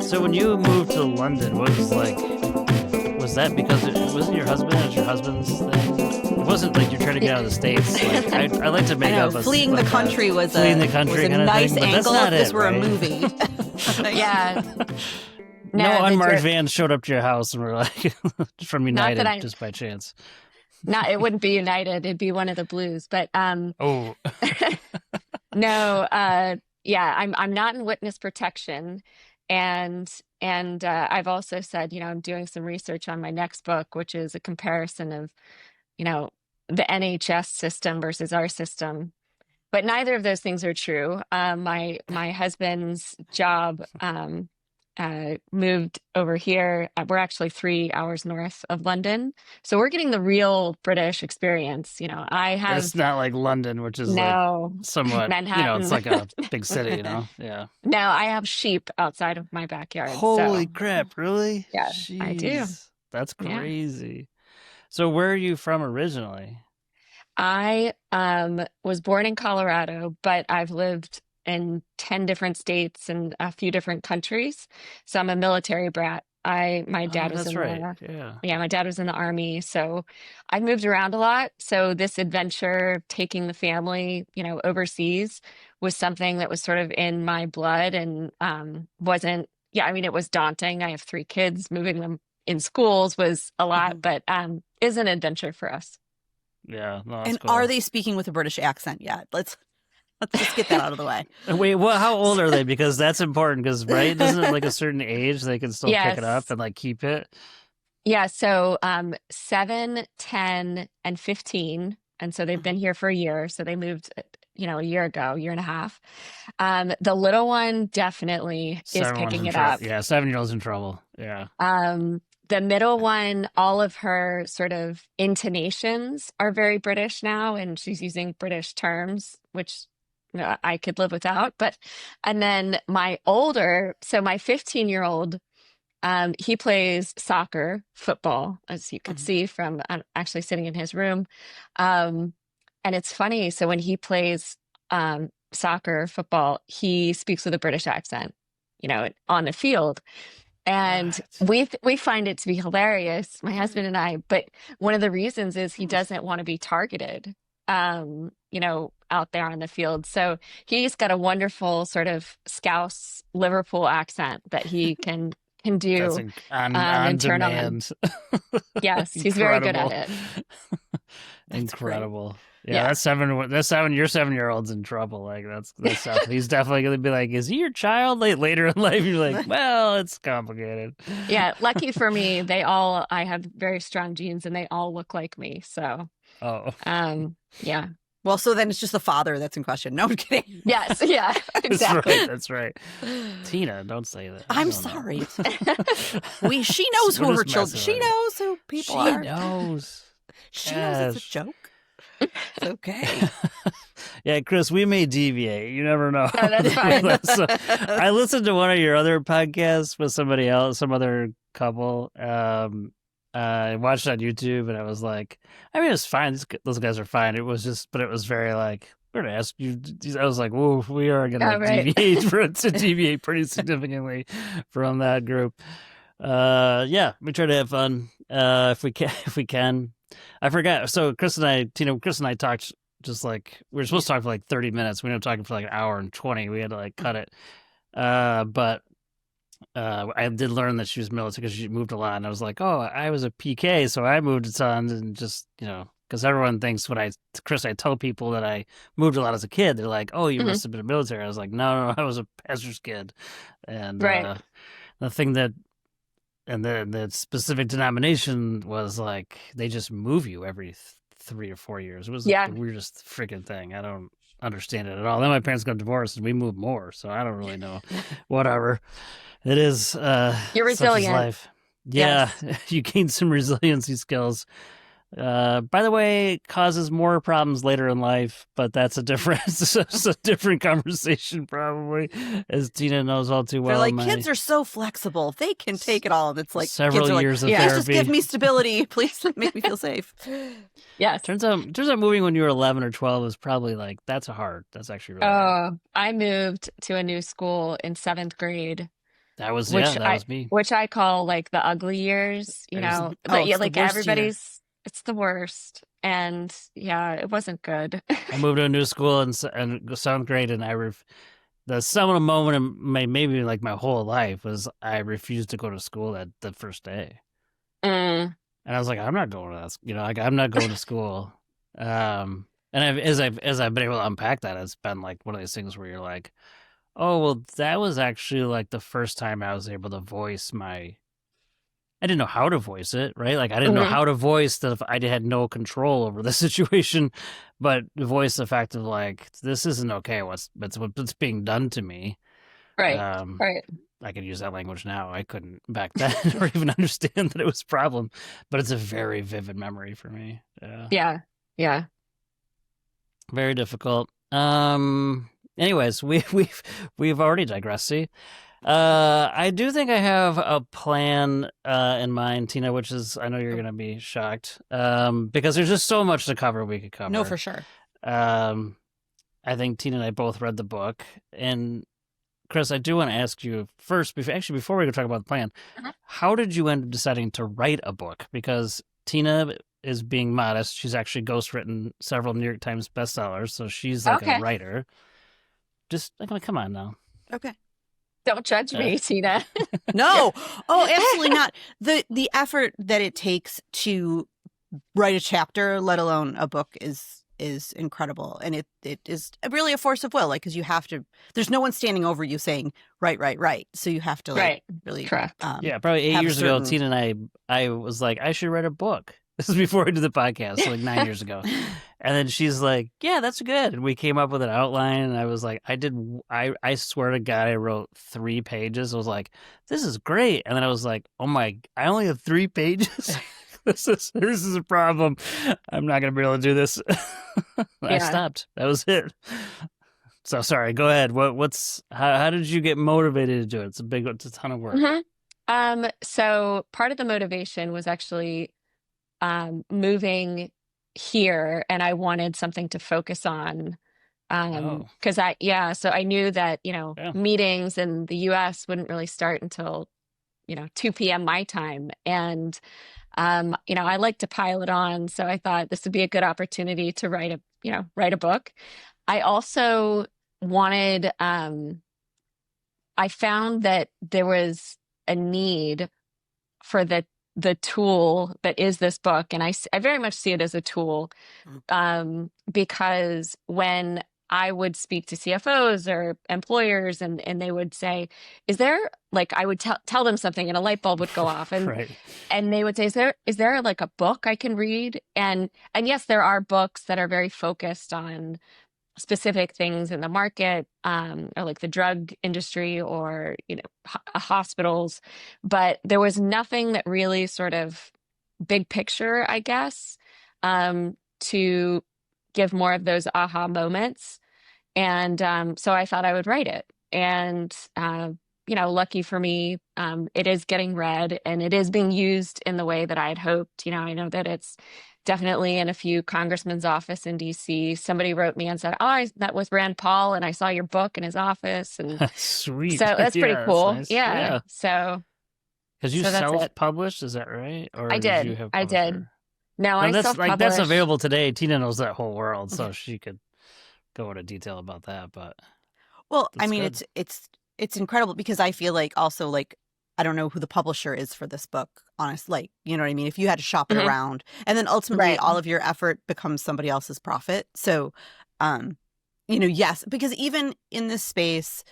So when you moved to London, was that because it wasn't your husband? It was your husband's thing? It wasn't like you're trying to get out of the States. Like I like to I make know, up a fleeing the country was fleeing the a country kind of nice thing, but that's angle not if this it, were a right? movie. Yeah. No unmarked joke, van showed up to your house and were like from not that United I, just by chance. not, it wouldn't be United. It'd be one of the blues. But Oh, no, yeah, I'm not in witness protection, and I've also said, I'm doing some research on my next book, which is a comparison of, you know, the NHS system versus our system. But neither of those things are true. My husband's job moved over here. We're actually 3 hours north of London, so we're getting the real British experience. I it's have not like London, which is like no somewhat, it's Manhattan. like a big city, Yeah. No, I have sheep outside of my backyard. Holy So crap, really? yes, I do. Jeez. That's Yeah. crazy. So where are you from originally? I was born in Colorado, but I've lived in 10 different states and a few different countries. So I'm a military brat. My Oh, dad was that's in right. the Yeah. yeah, my dad was in the army. So I've moved around a lot. So this adventure, taking the family, overseas was something that was sort of in my blood and wasn't, yeah, I mean, it was daunting. I have 3 kids. Moving them in schools was a lot, but is an adventure for us. Yeah, no, that's And cool. are they speaking with a British accent yet? Let's just get that out of the way. Wait, how old are they? Because that's important. Because right, isn't it like a certain age they can still pick it up Yes. and like keep it? Yeah, so 7, 10, and 15. And so they've been here for a year. So they moved, a year ago, year and a half. The little one definitely is picking it up. Yeah, 7-year-old's in trouble. Yeah. The middle one, all of her sort of intonations are very British now, and she's using British terms, which I could live without. And then my 15-year-old, he plays soccer, football, as you could see from I'm actually sitting in his room. And it's funny. So when he plays soccer, football, he speaks with a British accent, on the field. And we find it to be hilarious, my husband and I. But one of the reasons is he doesn't want to be targeted, out there on the field. So he's got a wonderful sort of Scouse Liverpool accent that he can do That's on and turn on. demand. Yes, he's very good at it. Incredible. Yeah, Yeah. that's seven. Your 7-year-old's in trouble. Like that's tough. He's definitely gonna be like, "Is he your child?" Later in life, you're like, "Well, it's complicated." Yeah, lucky for me, I have very strong genes and they all look like me. So, Oh, yeah. Well, so then it's just the father that's in question. No, I'm kidding. Yes, yeah, exactly. That's right. Tina, don't say that. I'm don't know. sorry. She knows who We're her just children. messing She with you. knows who people She are. knows. She knows it's a joke. It's okay. Yeah, Chris, we may deviate. You never know. No, that's fine. So, I listened to one of your other podcasts with somebody else, some other couple. I watched it on YouTube, and I was like, I mean, it's fine. Those guys are fine. It was very like, we're gonna ask you. I was like, whoa, we are gonna deviate pretty significantly from that group. Yeah, we try to have fun if we can. I forgot. So Chris and I talked just like we were supposed to talk for like 30 minutes. We ended up talking for like an hour and 20. We had to like cut it. But I did learn that she was military because she moved a lot, and I was like, oh, I was a PK, so I moved a ton, and just because everyone thinks I tell people that I moved a lot as a kid, they're like, oh, you must have been military. I was like, no, I was a pastor's kid, and Right. the thing that. And the specific denomination was like they just move you every 3 or 4 years. It was the weirdest freaking thing. I don't understand it at all. Then my parents got divorced and we moved more, so I don't really know. Whatever. It is You're resilient. Such is life. Yeah, yes. You gain some resiliency skills. By the way, it causes more problems later in life, but that's a different conversation probably, as Tina knows all too well. They're like, kids are so flexible. They can take it all. And it's like several years of therapy. Just give me stability. Please make me feel safe. Yes. Turns out moving when you were 11 or 12 is probably like, that's actually really hard. I moved to a new school in 7th grade. That was which that I was me. which I call like the ugly years, It was Oh, yeah, it's the like worst year. it's the worst. And yeah, it wasn't good. I moved to a new school in seventh grade, and the seminal moment in maybe like my whole life was I refused to go to school that the first day, Mm, and I was like, I'm not going to that. Like I'm not going to school. And as I've been able to unpack that, it's been like one of these things where you're like, oh well, that was actually like the first time I was able to voice my. I didn't know how to voice it, right? Like I didn't know mhm. how to voice that if I had no control over the situation, but voice the fact of like this isn't okay. What's being done to me? Right. Um, Right. I could use that language now. I couldn't back then or even understand that it was a problem, but it's a very vivid memory for me. Yeah, Yeah. Yeah. very difficult. Anyways, we've already digressed. See, I do think I have a plan in mind, Tina, which is I know you're gonna be shocked. Because there's just so much to cover we could No, cover. for sure. Um, I think Tina and I both read the book, and Chris, I do want to ask you first, before we go talk about the plan, Mhm. how did you end up deciding to write a book? Because Tina is being modest. She's actually ghostwritten several New York Times bestsellers, so she's like a Okay. writer. Just like, come on now. Okay. Don't judge Uh, me, Tina. No. Oh, absolutely not. The effort that it takes to write a chapter, let alone a book, is incredible, and it is really a force of will. Like, because you have to. There's no one standing over you saying write. So you have to like Right. really Correct. Yeah, probably 8 have a years ago, certain. Tina and I was like, I should write a book. This is before I did the podcast, so like 9 years ago. And then she's like, yeah, that's good. And we came up with an outline, and I was like, I swear to God, I wrote 3 pages. I was like, this is great. And then I was like, oh my, I only have 3 pages. This is a problem. I'm not gonna be able to do this. I Yeah. stopped. That was it. So sorry. Go ahead. How did you get motivated to do it? It's a ton of work. hmm So part of the motivation was actually moving here, and I wanted something to focus on. Oh, Because so I knew that, yeah. meetings in the US wouldn't really start until, 2 p.m. my time. And I like to pile it on. So I thought this would be a good opportunity to write a book. I also wanted, I found that there was a need for the tool that is this book. And I very much see it as a tool, because when I would speak to CFOs or employers, and they would say, is there, like, I would tell them something and a light bulb would go off, Right. and they would say, is there like a book I can read? And yes, there are books that are very focused on specific things in the market, or like the drug industry, or hospitals, but there was nothing that really sort of big picture, I guess, to give more of those aha moments. And so I thought I would write it. And lucky for me, it is getting read, and it is being used in the way that I had hoped. I know that it's definitely in a few congressmen's office in DC. Somebody wrote me and said, "Oh, I met with Rand Paul, and I saw your book in his office." And Sweet. so that's pretty Yeah, that's cool. nice. Yeah. Yeah. Because you So that's it. self-published, is that right? I Or did you did. have a I did. publisher? No, No, I that's self-published. available today. Tina knows that whole world, so she could go into detail about that, but Well, I that's mean, good. it's incredible, because I feel like also, like, I don't know who the publisher is for this book, honest. Like, you know what I mean? If you had to shop it Mhm. around, and then ultimately Right. all of your effort becomes somebody else's profit. So, yes, because even in this space,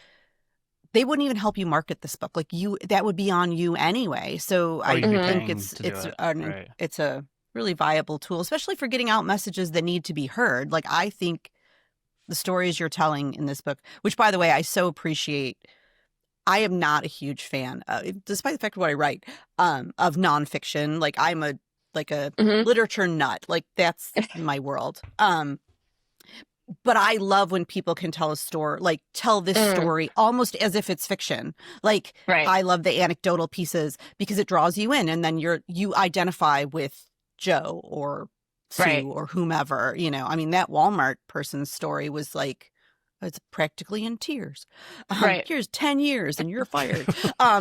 they wouldn't even help you market this book. Like, that would be on you anyway. So Oh, I you'd be Mhm. think paying to do it. Right. it's a really viable tool, especially for getting out messages that need to be heard. Like, I think the stories you're telling in this book, which, by the way, I so appreciate. I am not a huge fan, despite the fact of what I write, of nonfiction. Like, I'm a Mhm. literature nut. Like, that's my world. But I love when people can tell a story, like tell this Mm. story almost as if it's fiction. Like, Right. I love the anecdotal pieces because it draws you in, and then you identify with Joe or Sue Right. or whomever. I mean, that Walmart person's story was like It's practically in tears. Right. Here's 10 years and you're fired. I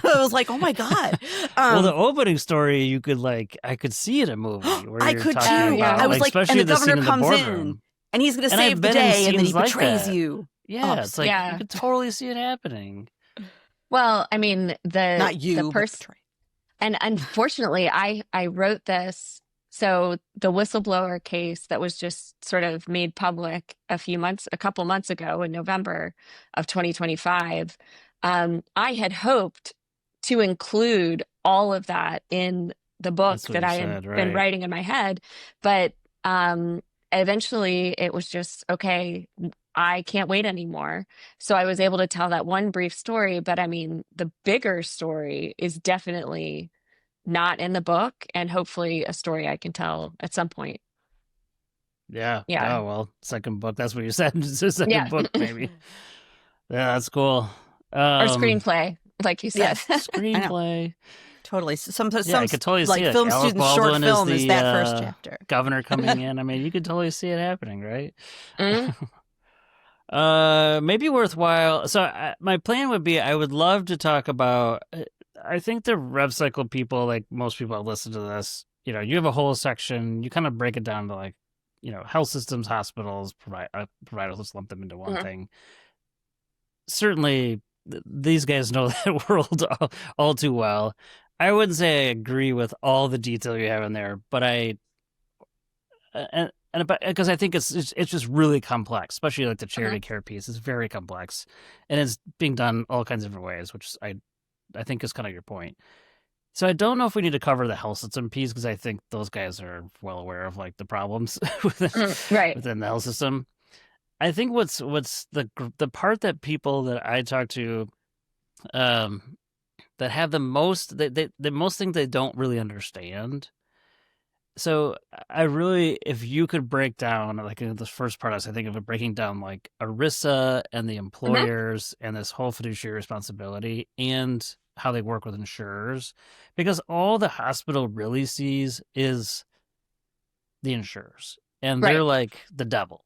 was like, oh my God. Well, the opening story, you could I could see it in a movie where I you're could talking too. yeah. about, I was like, and especially the the scene governor in the comes in boardroom. and he's going to And save I've the been in day, and then he scenes like betrays that. you. Yeah, Oh, it's like Yeah. you could totally see it happening. Well, I mean, not you, but person, betray. and unfortunately, I wrote this. So the whistleblower case that was just sort of made public a couple months ago in November of 2025, I had hoped to include all of that in the book That's what that you I had said, been right? writing in my head, but eventually it was just, okay, I can't wait anymore. So I was able to tell that one brief story, but I mean, the bigger story is definitely not in the book, and hopefully a story I can tell at some point. Yeah. Yeah. Oh well, second book. That's what you said. It's a second Yeah. book, maybe. Yeah, that's cool. Or screenplay, like you said. Yes, I know. Screenplay. Totally. Some Yeah, I could totally see like it. film Alice students' short Baldwin is film is the that first chapter. governor coming in. I mean, you could totally see it happening, right? Mm, Maybe worthwhile. So my plan would be, I would love to talk about. I think the rev cycle people, like most people that listen to this, you have a whole section. You kind of break it down to health systems, hospitals, providers. Let's lump them into one mhm. thing. Certainly, these guys know that world all too well. I wouldn't say I agree with all the detail you have in there, but and because I think it's just really complex, especially like the charity care piece is very complex, and it's being done all kinds of different ways, which I think is kind of your point. So I don't know if we need to cover the health system piece because I think those guys are well aware of like the problems Right. within the health system. I think what's the part that people that I talk to um, that have the most the most thing they don't really understand. So I really, if you could break down like in this first part, I was thinking of it breaking down like ERISA and the Mhm. employers and this whole fiduciary responsibility and how they work with insurers, because all the hospital really sees is the insurers, and they're Right. like the devil.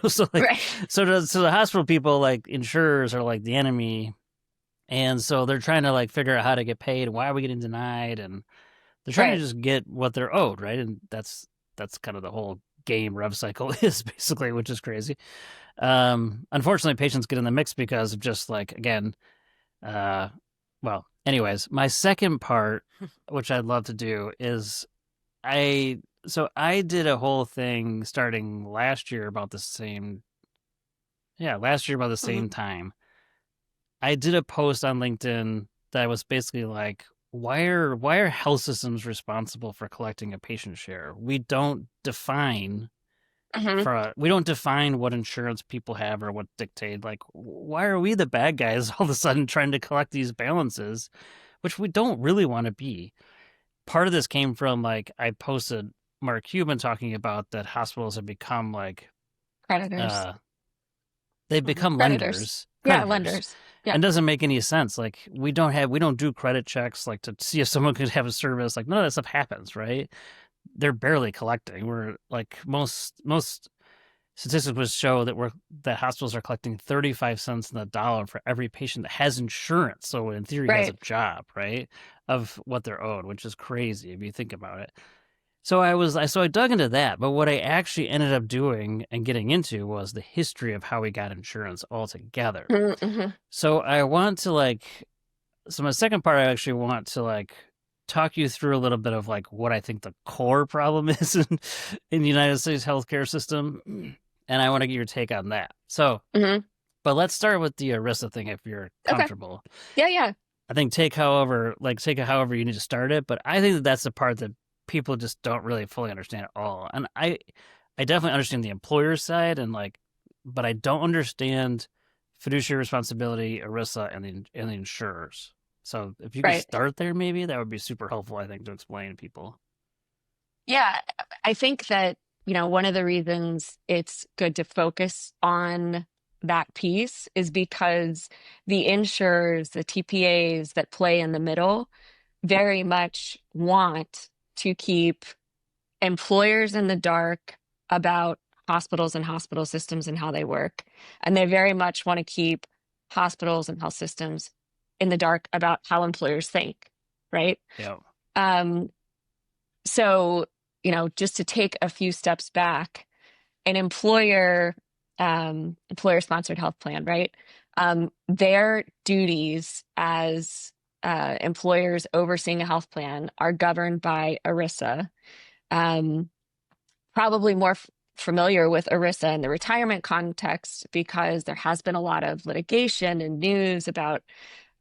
So like, Right. so the hospital people, like insurers, are like the enemy, and so they're trying to like figure out how to get paid. Why are we getting denied? And they're trying to Right. just get what they're owed, right? And that's kind of the whole game rev cycle is basically, which is crazy. Unfortunately, patients get in the mix because of just like again, uh, well, anyways, my second part, which I'd love to do, is I I did a whole thing starting last year about the same, last year about the Mhm. same time. I did a post on LinkedIn that was basically like, why are health systems responsible for collecting a patient share? Mhm. We don't define what insurance people have or what dictate. Like, why are we the bad guys all of a sudden trying to collect these balances, which we don't really want to be? Part of this came from like I posted Mark Cuban talking about that hospitals have become like Creditors. uh they've Mhm. become Creditors. lenders, Yeah. creditors. Lenders. Yeah. And doesn't make any sense. Like we don't do credit checks like to see if someone could have a service. Like none of that stuff happens, right? They're barely collecting. We're like most statistics would show that hospitals are collecting 35 cents in the dollar for every patient that has insurance. So in theory has a Right. job, right? Of what they're owed, which is crazy if you think about it. So I dug into that, but what I actually ended up doing and getting into was the history of how we got insurance altogether. Mm-hmm. So I want to so my second part, I actually want to talk you through a little bit of like what I think the core problem is in the United States healthcare system, and I want to get your take on that. So, Hmm. but let's start with the ERISA thing if you're Okay. comfortable. Yeah. Yeah. I think take it however you need to start it, but I think that's the part that people just don't really fully understand at all. And I definitely understand the employer side but I don't understand fiduciary responsibility, ERISA, and the insurers. So if you could Right. start there, maybe that would be super helpful, I think, to explain to people. Yeah. I think that, one of the reasons it's good to focus on that piece is because the insurers, the TPAs that play in the middle very much want to keep employers in the dark about hospitals and hospital systems and how they work. And they very much want to keep hospitals and health systems in the dark about how employers think, right? Yeah. Um, so, just to take a few steps back, an employer-sponsored health plan, right? Their duties as employers overseeing a health plan are governed by ERISA. Probably more familiar with ERISA in the retirement context because there has been a lot of litigation and news about,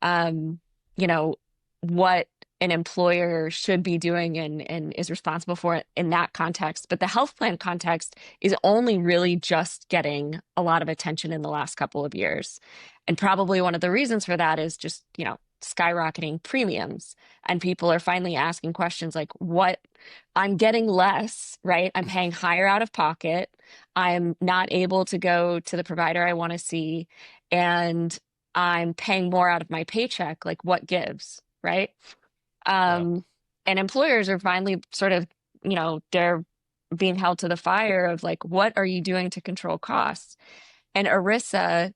you know, what an employer should be doing and is responsible for it in that context. But the health plan context is only really just getting a lot of attention in the last couple of years. And probably one of the reasons for that is just, skyrocketing premiums. And people are finally asking questions like, what I'm getting less, right? I'm paying higher out of pocket. I'm not able to go to the provider I want to see. And I'm paying more out of my paycheck. Like, what gives, right? Yeah. And employers are finally sort of, they're being held to the fire of like, what are you doing to control costs? And ERISA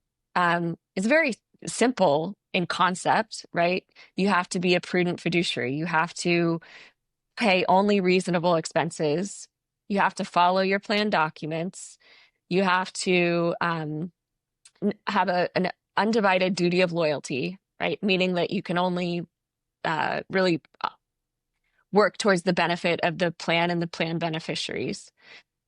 is very simple in concept, right? You have to be a prudent fiduciary. You have to pay only reasonable expenses. You have to follow your plan documents. You have to have an undivided duty of loyalty, right? Meaning that you can only really work towards the benefit of the plan and the plan beneficiaries.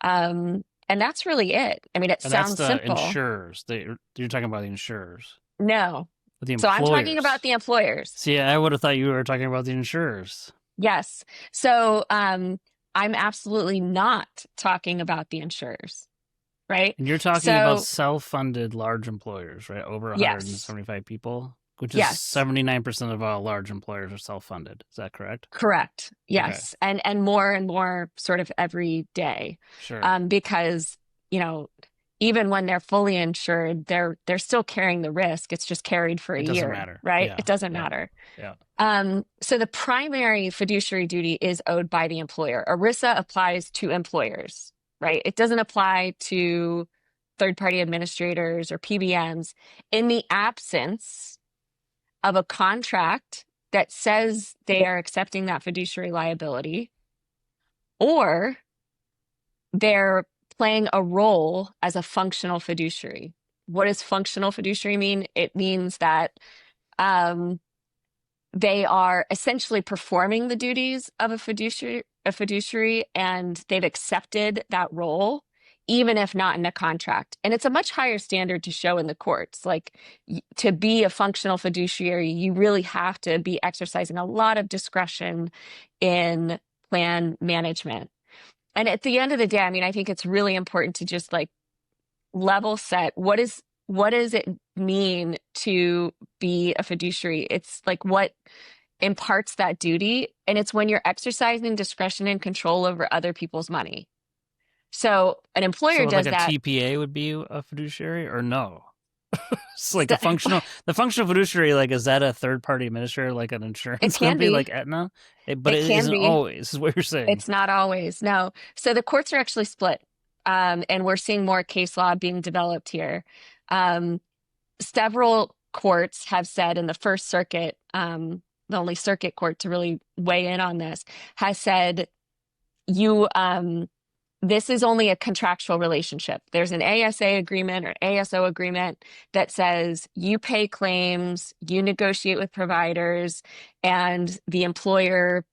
And that's really it. I mean, it And that's sounds the simple. insurers. You're talking about the insurers. No. The So I'm talking employers. about the employers. See, I would have thought you were talking about the insurers. Yes. So I'm absolutely not talking about the insurers, right? And you're talking So about self-funded large employers, right? Over yes, 175 people, which is yes, 79% of all large employers are self-funded. Is that correct? correct. Okay. Yes, and more sort of every day, Sure. because even when they're fully insured, they're still carrying the risk. It's just carried for a It doesn't year, matter. right? Yeah. It doesn't Yeah. matter. Yeah. So the primary fiduciary duty is owed by the employer. ERISA applies to employers, right? It doesn't apply to third-party administrators or PBMs in the absence of a contract that says they are accepting that fiduciary liability, or they're playing a role as a functional fiduciary. What does functional fiduciary mean? It means that they are essentially performing the duties of a fiduciary, and they've accepted that role, even if not in a contract. And it's a much higher standard to show in the courts. Like, to be a functional fiduciary, you really have to be exercising a lot of discretion in plan management. And at the end of the day, I mean, I think it's really important to just like level set. What does it mean to be a fiduciary? It's like what imparts that duty. And it's when you're exercising discretion and control over other people's money. So an employer does like a that. TPA would be a fiduciary, or no? It's like the functional fiduciary. Like, is that a third party administrator, like an insurance company, like Aetna? But it isn't always. Is what you're saying? It's not always. No. So the courts are actually split, and we're seeing more case law being developed here. Several courts have said in the First Circuit, the only circuit court to really weigh in on this, has said this is only a contractual relationship. There's an ASA agreement or ASO agreement that says you pay claims, you negotiate with providers, and the employer,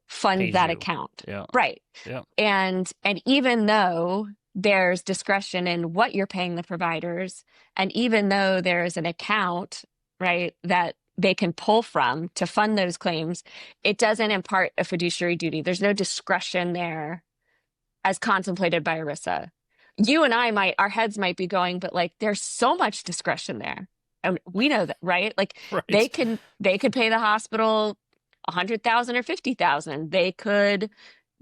funds Pays that you. account. Yeah. Right. Yeah. And even though there's discretion in what you're paying the providers, and even though there's an account, right, that they can pull from to fund those claims, it doesn't impart a fiduciary duty. There's no discretion there as contemplated by ERISA. You and our heads might be going, but like, there's so much discretion there. And we know that, right? Like, right. they could pay the hospital $100,000 or $50,000. They could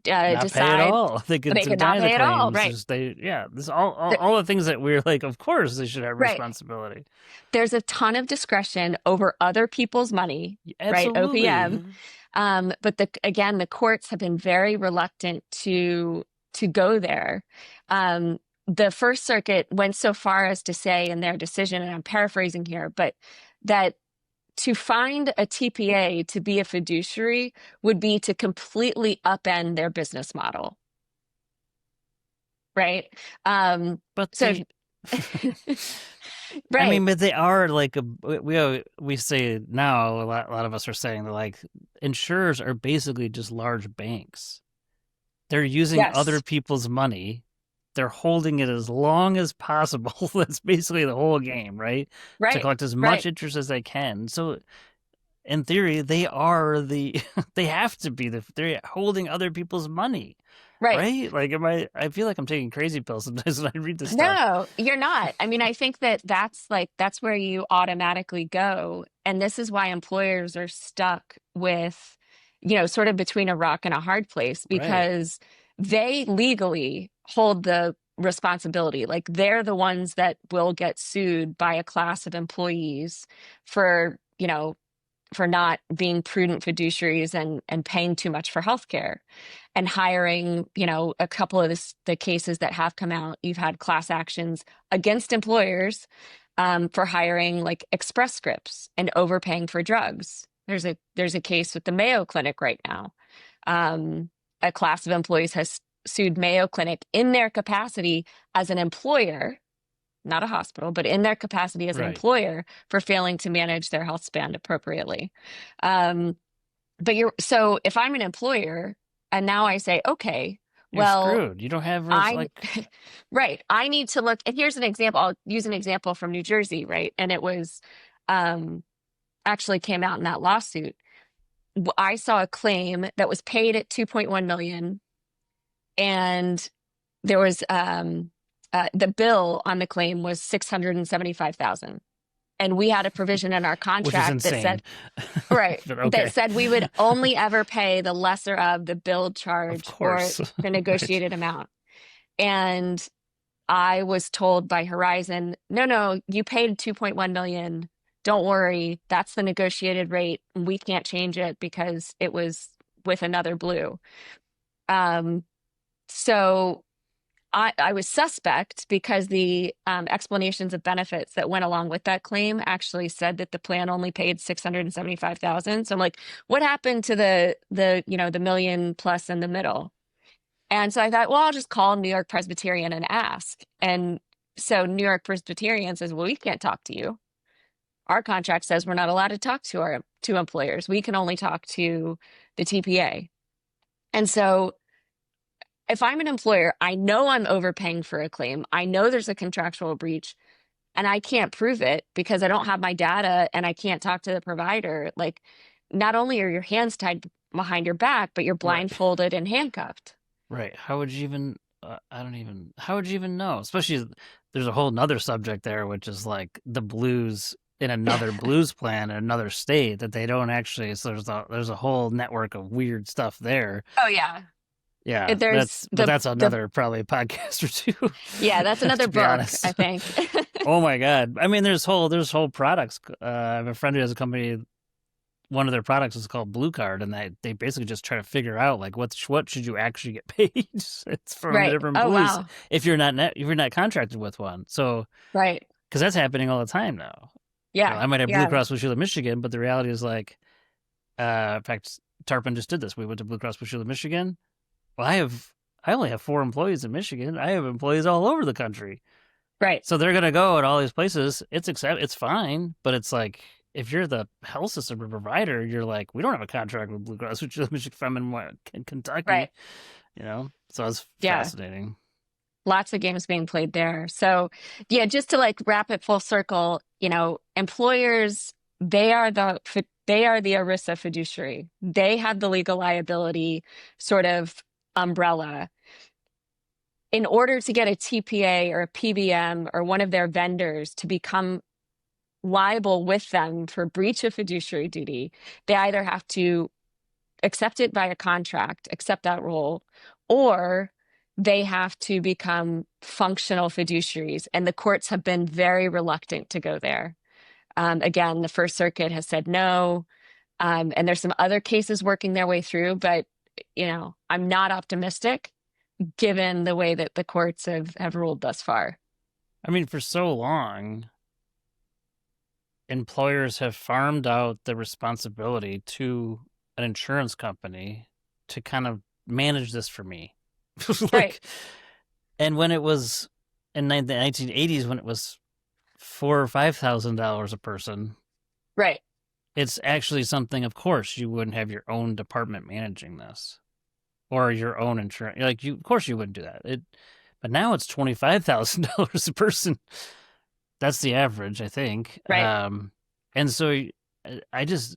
not decide pay it all. They could not pay it all, right? This all the things that we're like, of course they should have responsibility. Right. There's a ton of discretion over other people's money, Absolutely. right? OPM. But the courts have been very reluctant to go there. the First Circuit went so far as to say in their decision, and I'm paraphrasing here, but that to find a TPA to be a fiduciary would be to completely upend their business model, right? But So, they, I right. mean, but they are like we say now a lot of us are saying that like insurers are basically just large banks. They're using other Yes. people's money. They're holding it as long as possible. That's basically the whole game, right? To Right. collect as much Right. interest as they can. So in theory, they are the they have to be they're holding other people's money, Right. right? Like, I feel like I'm taking crazy pills sometimes when I read this stuff. No, you're not. I mean, I think that that's where you automatically go. And this is why employers are stuck with, sort of between a rock and a hard place Right. because they legally hold the responsibility. Like they're the ones that will get sued by a class of employees for, for not being prudent fiduciaries and paying too much for healthcare and hiring, a couple of the cases that have come out. You've had class actions against employers for hiring like Express Scripts and overpaying for drugs. There's a case with the Mayo Clinic right now. Um, a class of employees has sued Mayo Clinic in their capacity as an employer, not a hospital, but in their capacity as an Right. employer for failing to manage their health spend appropriately. Um, so if I'm an employer and now I say, okay, You're well, screwed. You don't have I, like right, I need to look, and here's an example. I'll use an example from New Jersey, right? And it was, um, actually came out in that lawsuit. I saw a claim that was paid at 2.1 million, and there was, the bill on the claim was 675,000. And we had a provision in our which is contract that insane. said, right, But that okay. said we would only ever pay the lesser of the billed Of charge or course. the Right. negotiated amount. And I was told by Horizon, no, no, you paid 2.1 million. Don't worry, that's the negotiated rate. We can't change it because it was with another blue. Um, so I was suspect because the explanations of benefits that went along with that claim actually said that the plan only paid 675,000. So I'm like, what happened to the million plus in the middle? And so I thought, well, I'll just call New York Presbyterian and ask. And so New York Presbyterian says, well, we can't talk to you. Our contract says we're not allowed to talk to our to employers. We can only talk to the TPA. And so if I'm an employer, I know I'm overpaying for a claim. I know there's a contractual breach and I can't prove it because I don't have my data and I can't talk to the provider. Like, not only are your hands tied behind your back, but you're Right. blindfolded and handcuffed. Right. How would you even? How would you even know? Especially, there's a whole nother subject there, which is like the blues in another blues plan in another state that they don't actually. So there's a whole network of weird stuff there. Oh yeah. Yeah, There's but the that's the another probably podcast or two. yeah, that's another To be book, I honest. think. Oh my god. I mean, there's whole products. I have a friend who has a company. One of their products is called Blue Card, and they basically just try to figure out like what should you actually get paid. It's from the Right. different Oh blues wow. if you're not contracted with one. So Right. because that's happening all the time now. So Yeah. I might have Blue Yeah. Cross Blue Shield of Michigan, but the reality is like, in fact, Tarpon just did this. We went to Blue Cross Blue Shield of Michigan. Well, I only have 4 employees in Michigan. I have employees all over the country. Right. So they're gonna go at all these places. It's fine, but it's like if you're the health system provider, you're like, we don't have a contract with Blue Cross, which is Michigan from in Right. Kentucky, So it's Yeah. fascinating. Lots of games being played there. So, yeah, just to like wrap it full circle, employers, they are the ERISA fiduciary. They have the legal liability sort of umbrella. In order to get a TPA or a PBM or one of their vendors to become liable with them for breach of fiduciary duty, they either have to accept it by a contract, accept that role, or they have to become functional fiduciaries. And the courts have been very reluctant to go there. Again, the First Circuit has said no. And there's some other cases working their way through, but I'm not optimistic given the way that the courts have ruled thus far. I mean, for so long, employers have farmed out the responsibility to an insurance company to kind of manage this for me. Right, Like, and when it was in the 1980s, when it was $4,000 or $5,000 a person, right. it's actually something. Of course, you wouldn't have your own department managing this or your own insurance. Like, of course, you wouldn't do that. But now it's $25,000 a person. That's the average, I think. Right. And so I just,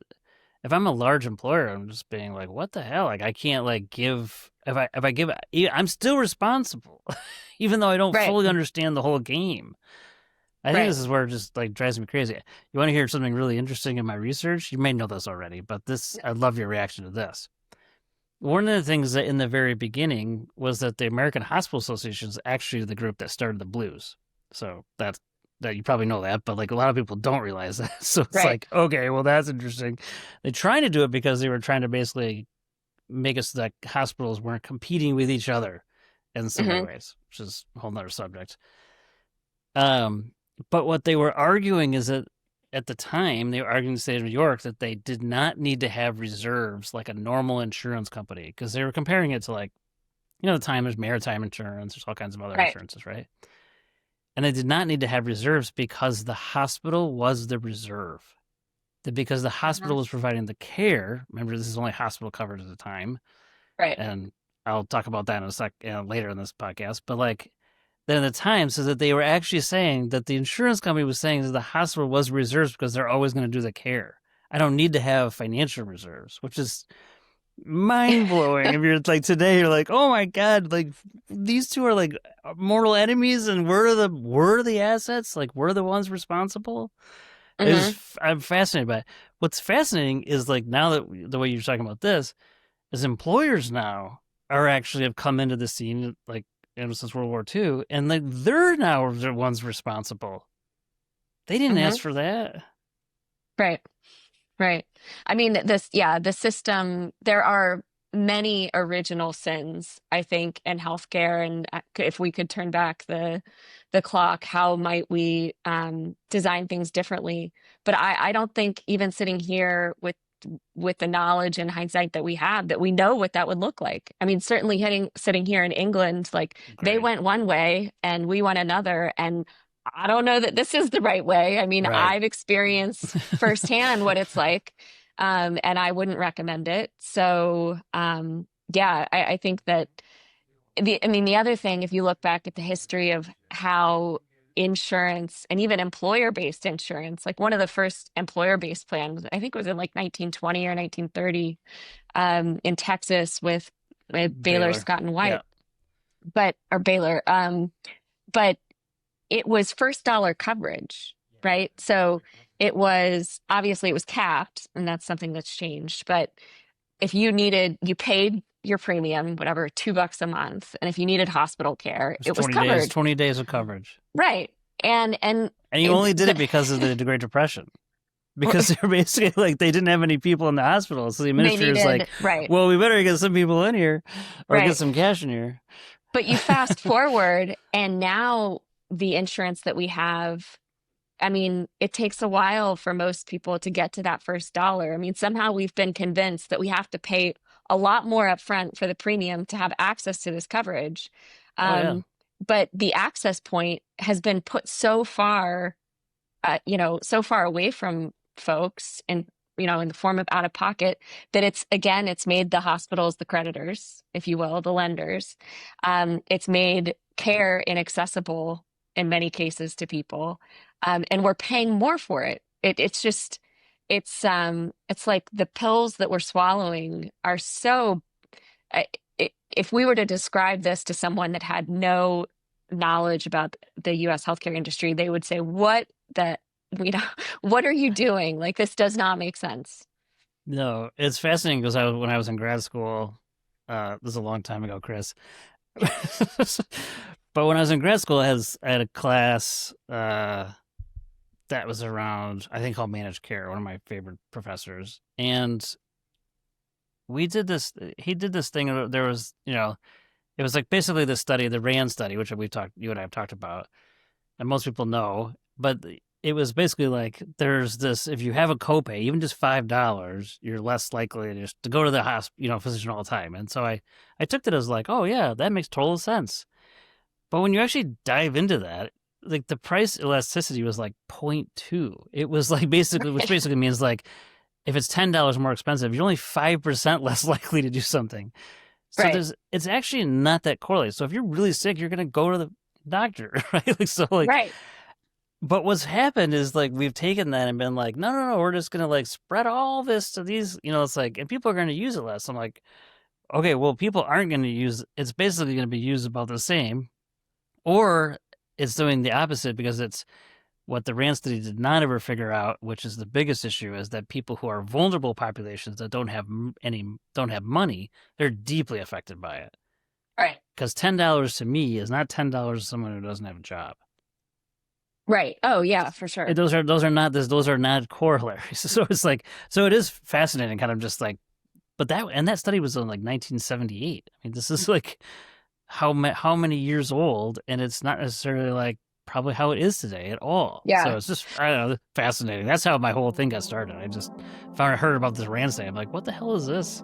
if I'm a large employer, I'm just being like, what the hell? Like, I can't like give, if I give, I'm still responsible, even though I don't Right. fully understand the whole game. I think Right. this is where it just like drives me crazy. You want to hear something really interesting in my research? You may know this already, but I'd love your reaction to this. One of the things that in the very beginning was that the American Hospital Association is actually the group that started the blues. So that you probably know that, but like a lot of people don't realize that. So it's Right. like, okay, well, that's interesting. They tried to do it because they were trying to basically make it so that hospitals weren't competing with each other in so many Hmm. ways, which is a whole nother subject. Um, but what they were arguing is that at the time, they were arguing in the state of New York that they did not need to have reserves like a normal insurance company because they were comparing it to like, the time there's maritime insurance, there's all kinds of other Right. insurances, right? And they did not need to have reserves because the hospital was the reserve. That because the Hmm. hospital was providing the care. Remember, this is only hospital covered at the time, Right. and I'll talk about that in a sec later in this podcast. But like then at the time, so that they were actually saying that the insurance company was saying that the hospital was reserves because they're always going to do the care. I don't need to have financial reserves, which is mind blowing. If you're like today, you're like, oh my god, like these two are like mortal enemies, and we're the assets, like we're the ones responsible. Hmm. I'm fascinated by it. What's fascinating is like now that the way you're talking about this is employers now are actually have come into the scene like since World War II, and like they're now the ones responsible. They didn't Hmm. ask for that. Right. Right. I mean, the system, there are many original sins, I think, in healthcare. And if we could turn back the clock, how might we design things differently? But I don't think even sitting here with the knowledge and hindsight that we have, that we know what that would look like. I mean, certainly sitting here in England, like they Great. went one way and we went another. And I don't know that this is the right way. I mean, Right. I've experienced firsthand what it's like, and I wouldn't recommend it. So, yeah, I think that the other thing, if you look back at the history of how insurance and even employer-based insurance, like one of the first employer-based plans, I think was in like 1920 or 1930, in Texas with Baylor, Baylor. Scott and Yeah. White, or Baylor, but it was first dollar coverage, right? So it was capped, and that's something that's changed. But if you paid your premium, whatever, $2 a month, and if you needed hospital care, It's it was 20 days, covered, 20 days of coverage. right? And And you only did it because of the Great Depression. Because they're basically like they didn't have any people in the hospital. So the they administrator's like, needed, right, well, we better get some people in here or get right. some cash in here. But you fast forward, and now the insurance that we have, I mean, it takes a while for most people to get to that first dollar. I mean, somehow we've been convinced that we have to pay a lot more upfront for the premium to have access to this coverage. Oh yeah. Um, but the access point has been put so far, so far away from folks, and in the form of out of pocket, that it's made the hospitals the creditors, if you will, the lenders. It's made care inaccessible in many cases to people, and we're paying more for it. It's like the pills that we're swallowing are so. I- if we were to describe this to someone that had no knowledge about the U.S. healthcare industry, they would say, "What the, you know, what are you doing? Like, this does not make sense." No, it's fascinating because when I was in grad school, this is a long time ago, Chris. But when I was in grad school, I had a class that was around, I think, called managed care. One of my favorite professors, and we did this. He did this thing. There was, It was like basically the study, the RAND study, which you and I have talked about, and most people know. But it was basically like there's this: if you have a copay, even just $5, you're less likely to go to the hospital, physician all the time. And so I took that as like, oh yeah, that makes total sense. But when you actually dive into that, like the price elasticity was like 0.2. It was like which basically means like if it's $10 more expensive, you're only 5% less likely to do something. So Right. it's actually not that correlated. So if you're really sick, you're gonna go to the doctor, right? Like, Right. but what's happened is like we've taken that and been like, no, we're just gonna like spread all this to these, it's like, and people are gonna use it less. I'm like, okay, well, people aren't gonna use. It's basically gonna be used about the same, or it's doing the opposite because it's what the RAND study did not ever figure out, which is the biggest issue, is that people who are vulnerable populations that don't have money, they're deeply affected by it. Right. Because $10 to me is not $10 to someone who doesn't have a job. Right. Oh yeah, for sure. Those are not corollaries. So it's like, so it is fascinating, kind of just like, but that study was in like 1978. I mean, this is like how many years old, and it's not necessarily like probably how it is today at all. Yeah. So it's just, I don't know, fascinating. That's how my whole thing got started. I heard about this RAND study. I'm like, what the hell is this?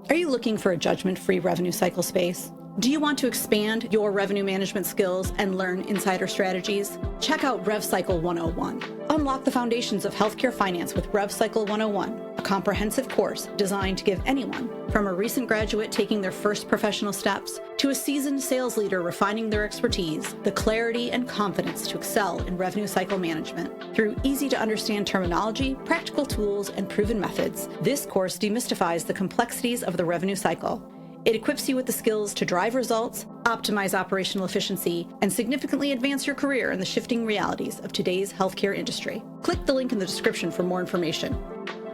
Are you looking for a judgment-free revenue cycle space? Do you want to expand your revenue management skills and learn insider strategies? Check out RevCycle 101. Unlock the foundations of healthcare finance with RevCycle 101, a comprehensive course designed to give anyone, from a recent graduate taking their first professional steps to a seasoned sales leader refining their expertise, the clarity and confidence to excel in revenue cycle management. Through easy-to-understand terminology, practical tools, and proven methods, this course demystifies the complexities of the revenue cycle. It equips you with the skills to drive results, optimize operational efficiency, and significantly advance your career in the shifting realities of today's healthcare industry. Click the link in the description for more information.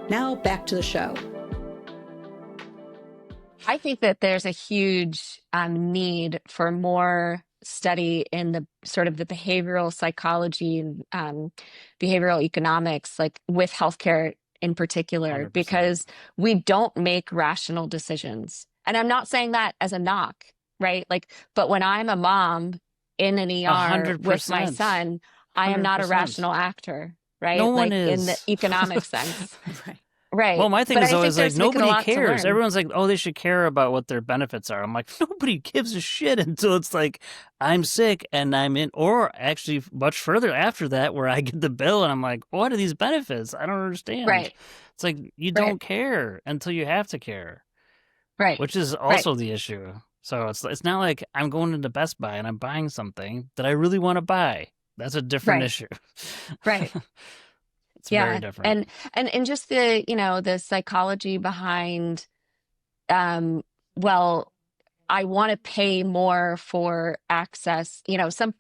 Now back to the show. I think that there's a huge need for more study in the sort of the behavioral psychology and behavioral economics, like with healthcare in particular, 100%. because we don't make rational decisions. And I'm not saying that as a knock, right? Like, but when I'm a mom in an ER with my 100%. son, I am not a 100%. rational actor, right? No one like in the is. economic sense. Right. Right. Well, my thing But is I always think like we can a nobody lot to cares. learn. Everyone's like, oh, they should care about what their benefits are. I'm like, nobody gives a shit until it's like I'm sick and I'm in, or actually much further after that, where I get the bill and I'm like, what are these benefits? I don't understand. Right. It's like you don't care until you have to care, Right. which is also the issue. So it's not like I'm going into Best Buy and I'm buying something that I really want to buy. That's a different issue. Right. It's very different. And just the, the psychology behind, well, I want to pay more for access. Some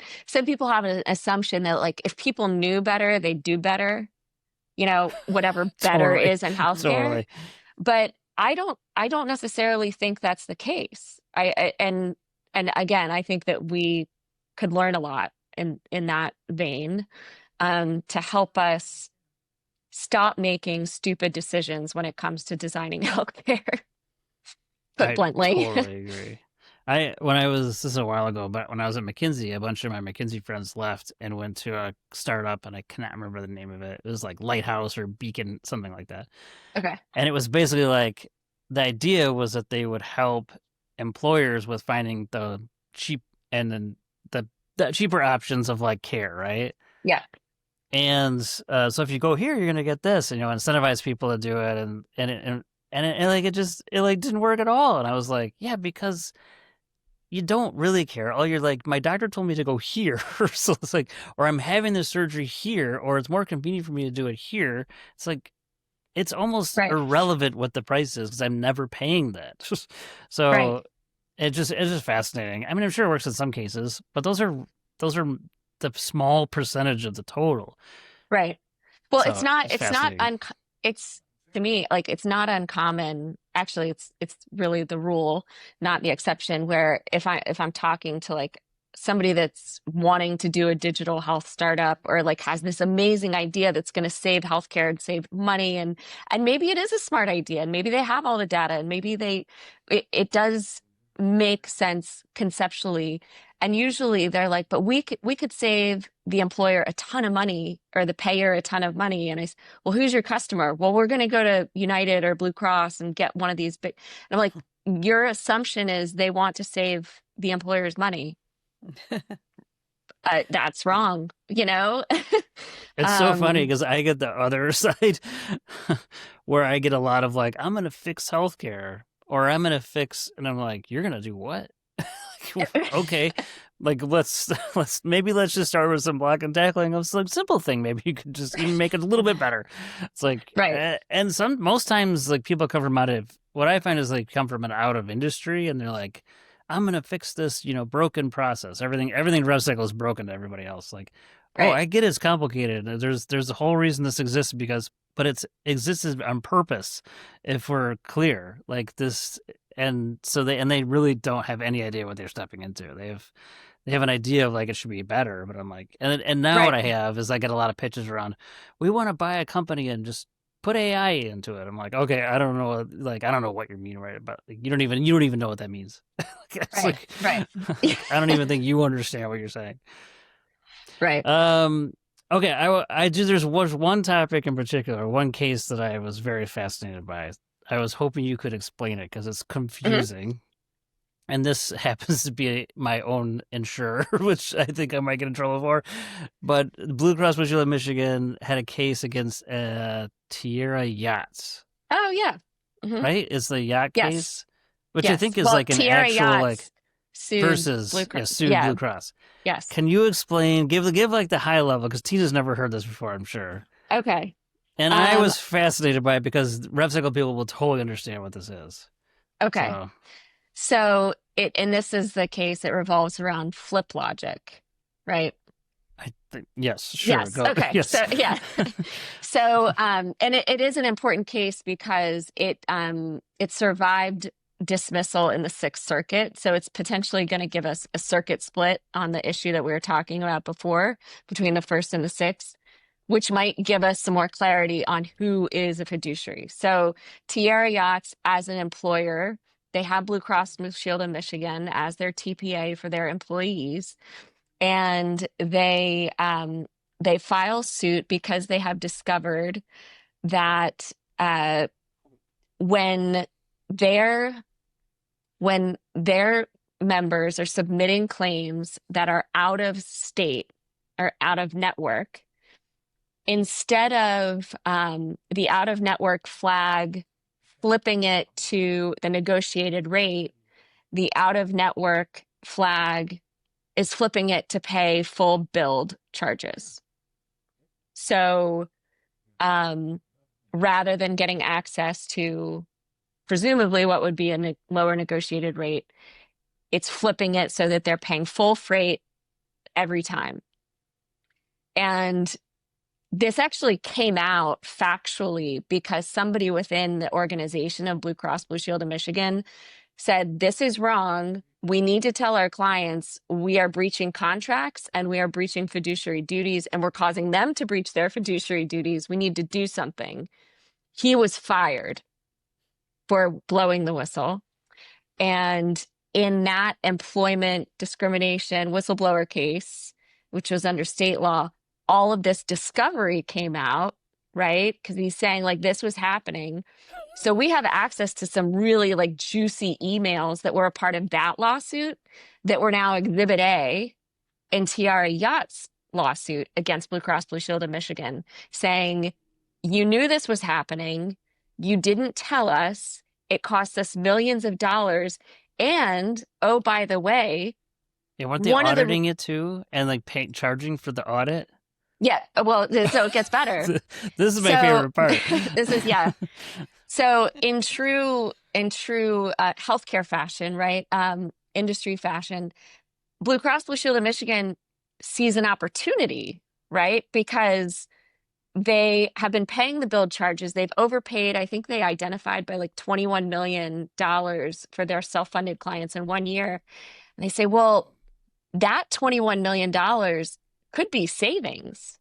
people have an assumption that like if people knew better, they'd do better, whatever better Totally. is in healthcare. Totally. But I don't necessarily think that's the case. And again, I think that we could learn a lot in that vein, to help us stop making stupid decisions when it comes to designing healthcare. Put bluntly. I totally agree. This is a while ago, but when I was at McKinsey, a bunch of my McKinsey friends left and went to a startup, and I cannot remember the name of it. It was like Lighthouse or Beacon, something like that. Okay. And it was basically like the idea was that they would help employers with finding the cheap and then the cheaper options of like care, right? Yeah. And so if you go here, you're gonna get this, and incentivize people to do it, and it like didn't work at all. And I was like, yeah, because you don't really care. All you're like, my doctor told me to go here, so it's like, or I'm having this surgery here, or it's more convenient for me to do it here. It's like, it's almost irrelevant what the price is because I'm never paying that. So it's just fascinating. I mean, I'm sure it works in some cases, but those are the small percentage of the total. Right. Well, So, it's to me, like, it's not uncommon. Actually, it's really the rule, not the exception, where if I'm talking to like somebody that's wanting to do a digital health startup, or like has this amazing idea that's going to save healthcare and save money, and maybe it is a smart idea, and maybe they have all the data, and maybe it does make sense conceptually. And usually they're like, but we could save the employer a ton of money, or the payer a ton of money. And well, who's your customer? Well, we're going to go to United or Blue Cross and get one of these big. And I'm like, your assumption is they want to save the employer's money. That's wrong, you know? It's so funny because I get the other side where I get a lot of like, I'm going to fix healthcare, or I'm going to fix, and I'm like, you're going to do what? Okay. Like, let's just start with some block and tackling of some simple thing. Maybe you could just even make it a little bit better. It's like, Right. and most times, like, people come from what I find is like come from an out of industry, and they're like, I'm going to fix this, broken process. Everything RevCycle is broken to everybody else. Like, oh, Right. I get it's complicated. There's a whole reason this exists but it's existed on purpose. If we're clear, like this, and so they really don't have any idea what they're stepping into. They have an idea of like it should be better, but I'm like, and now what Right. I have is I get a lot of pitches around. We want to buy a company and just put AI into it. I'm like, okay, I don't know, like I don't know what you mean, right? But like, you don't even know what that means. It's Right. like, Right. I don't even think you understand what you're saying. Right. Okay, I do. There's one topic in particular, one case that I was very fascinated by. I was hoping you could explain it because it's Mhm. confusing. And this happens to be my own insurer, which I think I might get in trouble for. But Blue Cross Blue Shield of Michigan had a case against Tierra Yachts, Oh, yeah. Hmm. right? It's the yacht Yes. case, which I Yes. think is Well, like an Tierra actual like Yachts sued Blue versus Cross. sued Yeah. Blue Cross. Yes. Can you explain? Give like the high level because Tina's never heard this before, I'm sure. Okay. And I Um, was fascinated by it because RevCycle people will totally understand what this is. okay. So So and this is the case, it revolves around flip logic, right? I think yes, sure, Yes. go Okay. yes. So yeah. So and it is an important case because it survived dismissal in the Sixth Circuit. So it's potentially going to give us a circuit split on the issue that we were talking about before between the First and the Sixth, which might give us some more clarity on who is a fiduciary. So Tierra Yachts, as an employer, they have Blue Cross Blue Shield of Michigan as their TPA for their employees, and they file suit because they have discovered that when their when their members are submitting claims that are out of state or out of network, instead of the out of network flag flipping it to the negotiated rate, the out of network flag is flipping it to pay full billed charges. So rather than getting access to presumably what would be a lower negotiated rate, it's flipping it so that they're paying full freight every time. And this actually came out factually because somebody within the organization of Blue Cross Blue Shield of Michigan said, this is wrong. We need to tell our clients we are breaching contracts and we are breaching fiduciary duties, and we're causing them to breach their fiduciary duties. We need to do something. He was fired for blowing the whistle. And in that employment discrimination whistleblower case, which was under state law, all of this discovery came out, right? Because he's saying like this was happening. So we have access to some really like juicy emails that were a part of that lawsuit that were now Exhibit A in Tierra Yacht's lawsuit against Blue Cross Blue Shield of Michigan, saying, you knew this was happening. You didn't tell us. It cost us millions of dollars. And, oh, by the way, Yeah, weren't they one of the, auditing it too, and like charging for the audit? yeah, well, so it gets better. This is my So favorite part. this is, yeah. So in true healthcare fashion, right? Industry fashion, Blue Cross Blue Shield of Michigan sees an opportunity, right? Because they have been paying the billed charges. They've overpaid. I think they identified by like $21 million for their self-funded clients in 1 year. And they say, well, that $21 million could be savings.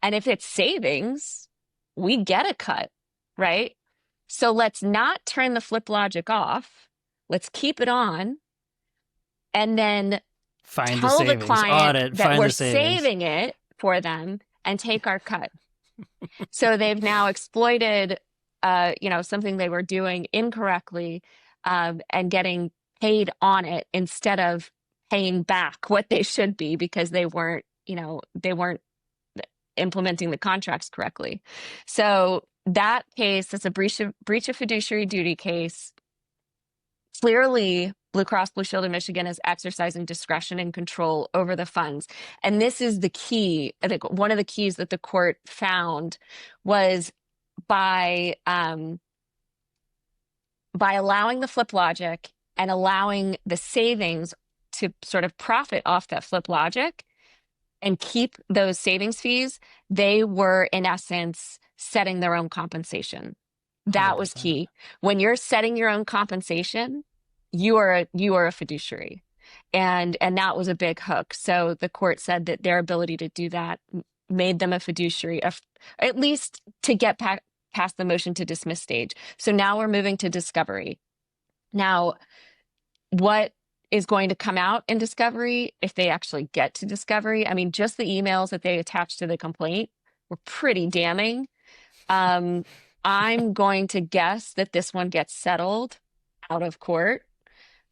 And if it's savings, we get a cut, right? So let's not turn the flip logic off. Let's keep it on. And then Find the tell the savings, client audit, that find we're the savings. saving it for them and take our cut. So they've now exploited, something they were doing incorrectly, and getting paid on it instead of paying back what they should be because they weren't implementing the contracts correctly. So that case, that's a breach of fiduciary duty case. Clearly, Blue Cross Blue Shield of Michigan is exercising discretion and control over the funds. And this is the key. I think one of the keys that the court found was by allowing the flip logic and allowing the savings to sort of profit off that flip logic and keep those savings fees, they were in essence setting their own compensation. That was 100%. key. When you're setting your own compensation, you are a fiduciary. And that was a big hook. So the court said that their ability to do that made them a fiduciary, at least to get past the motion to dismiss stage. So now we're moving to discovery. Now, what is going to come out in discovery if they actually get to discovery? I mean, just the emails that they attached to the complaint were pretty damning. I'm going to guess that this one gets settled out of court,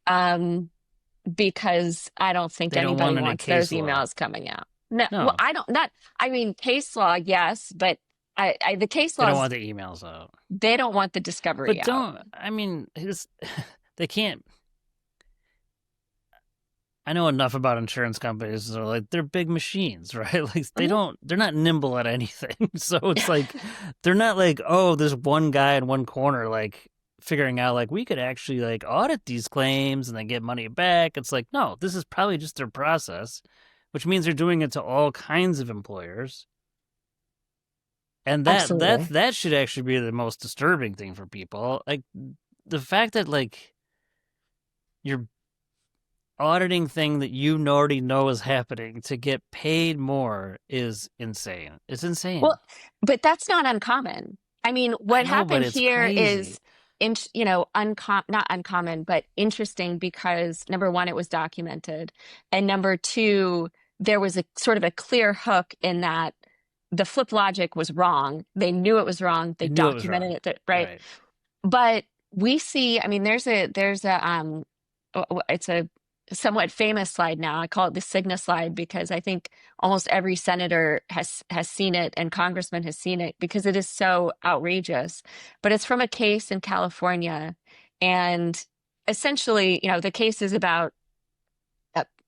because I don't think They don't anybody want any wants those case law. emails coming out. No, No. well, I mean, case law, yes, but the case They don't laws, want the emails out. they don't want the discovery But out. they can't. I know enough about insurance companies. So like they're big machines, right? Like they're not nimble at anything. So it's like, they're not like, oh, there's one guy in one corner, like figuring out like we could actually like audit these claims and then get money back. It's like, no, this is probably just their process, which means they're doing it to all kinds of employers. And that should actually be the most disturbing thing for people. Like the fact that like you're auditing thing that you already know is happening to get paid more is insane. It's insane. Well, but that's not uncommon. I mean, what happened here crazy. is, not uncommon, but interesting because number one, it was documented. And number two, there was a sort of a clear hook in that the flip logic was wrong. They knew it was wrong. They documented it, right? But we see, I mean, it's a somewhat famous slide now. I call it the Cigna slide because I think almost every senator has seen it and congressman has seen it because it is so outrageous. But it's from a case in California. And essentially, the case is about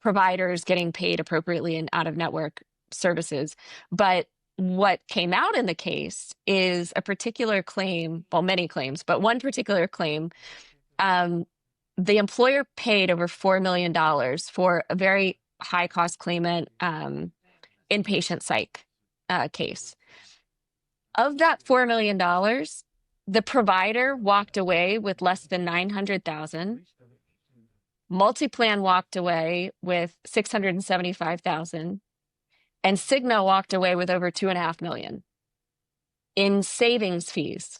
providers getting paid appropriately in out-of-network services. But what came out in the case is a particular claim, well, many claims, but one particular claim, the employer paid over $4 million for a very high-cost claimant inpatient psych case. Of that $4 million, the provider walked away with less than $900,000. Multiplan walked away with $675,000, and Cigna walked away with over $2.5 million in savings fees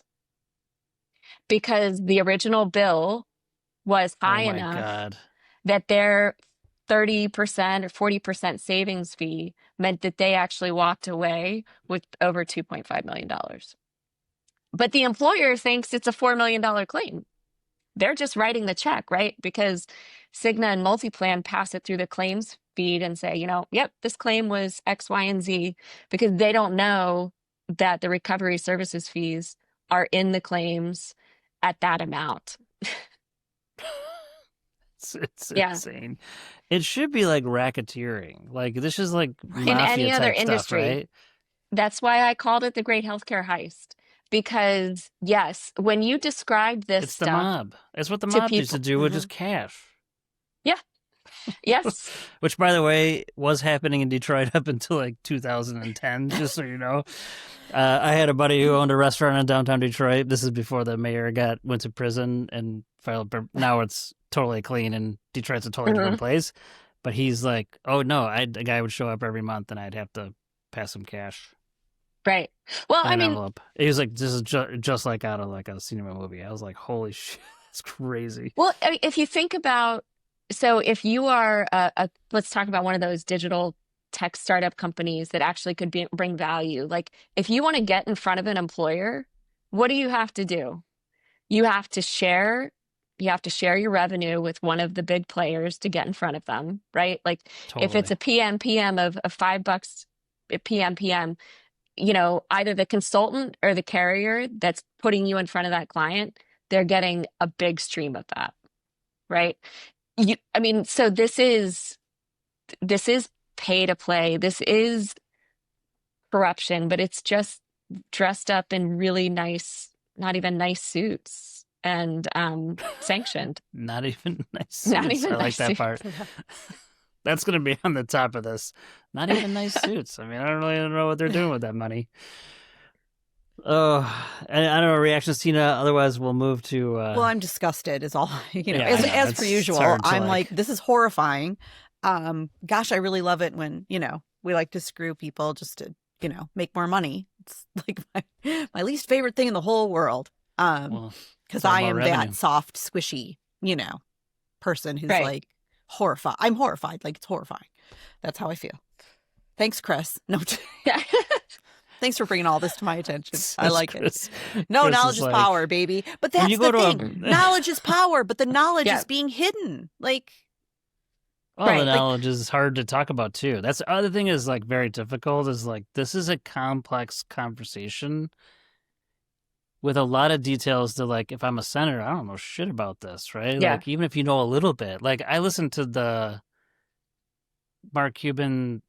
because the original bill was high enough that their 30% or 40% savings fee meant that they actually walked away with over $2.5 million. But the employer thinks it's a $4 million claim. They're just writing the check, right? Because Cigna and Multiplan pass it through the claims feed and say, yep, this claim was X, Y, and Z, because they don't know that the recovery services fees are in the claims at that amount. It's insane. It should be like racketeering. Like this is like mafia in any other industry. Stuff, right? That's why I called it the Great Healthcare Heist. Because yes, when you described this it's stuff, the mob. It's what the mob used to do with just cash. Yeah. Yes. Which, by the way, was happening in Detroit up until like 2010, just so you know. I had a buddy who owned a restaurant in downtown Detroit. This is before the mayor went to prison and filed. Now it's totally clean and Detroit's a totally different place. But he's like, oh no, a guy would show up every month and I'd have to pass him cash Right. Well, in I an mean, envelope. He was like, this is just like out of like a cinema movie. I was like, holy shit, that's crazy. if you think about, so if you are let's talk about one of those digital tech startup companies that actually could bring value. Like if you want to get in front of an employer, what do you have to do? You have to share, you have to share your revenue with one of the big players to get in front of them, right? Like if it's Totally. a PM of $5 a PM, either the consultant or the carrier that's putting you in front of that client, they're getting a big stream of that, right? I mean, so this is pay to play. This is corruption, but it's just dressed up in really nice, not even nice suits and sanctioned. Not even nice Not suits. I even like nice that suits. part. That's going to be on the top of this. Not even nice suits. I mean, I don't really know what they're doing with that money. Oh, I don't know reactions, Tina. Otherwise, we'll move to. Well, I'm disgusted is all, Yeah, I know. as per It's usual. hard to, I'm like- like, this is horrifying. Gosh, I really love it when, we like to screw people just to, make more money. It's like my least favorite thing in the whole world. Well, Because it's all I about am revenue. that soft, squishy, person who's Right. like horrified. I'm horrified. Like, it's horrifying. That's how I feel. Thanks, Chris. No, Yeah. thanks for bringing all this to my attention. I That's like it. Chris. No, Chris knowledge is is like- power, baby. But When that's you go the to a- thing. Knowledge is power, but the knowledge Yeah. is being hidden. Like, Well, Right, the like- knowledge is hard to talk about too. That's the other thing is like very difficult. Is like this is a complex conversation with a lot of details. To like, if I'm a senator, I don't know shit about this, right? Yeah. Like even if you know a little bit, like I listened to the Mark Cuban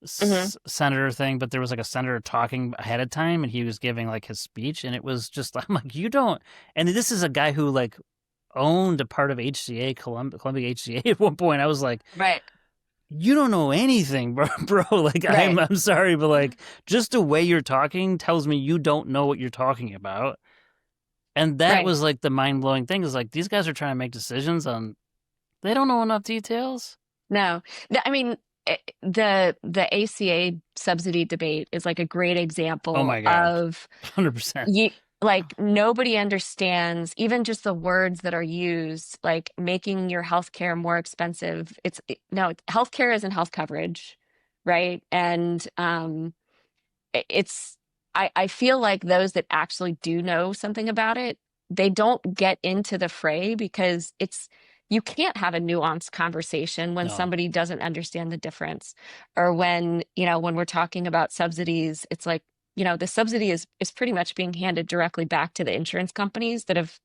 senator thing, but there was like a senator talking ahead of time, and he was giving like his speech, and it was just I'm like, you don't. And this is a guy who like owned a part of HCA, Columbia HCA at one point. I was like, Right. you don't know anything, bro. Like, Right. I'm sorry, but like, just the way you're talking tells me you don't know what you're talking about. And that Right. was like the mind blowing thing is like, these guys are trying to make decisions on, they don't know enough details. No, I mean, the ACA subsidy debate is like a great example Oh my God. of 100%. like nobody understands even just the words that are used, like making your healthcare more expensive. No, healthcare isn't health coverage, right? And I feel like those that actually do know something about it, they don't get into the fray because you can't have a nuanced conversation when No. somebody doesn't understand the difference. Or when we're talking about subsidies, it's like, the subsidy is pretty much being handed directly back to the insurance companies that have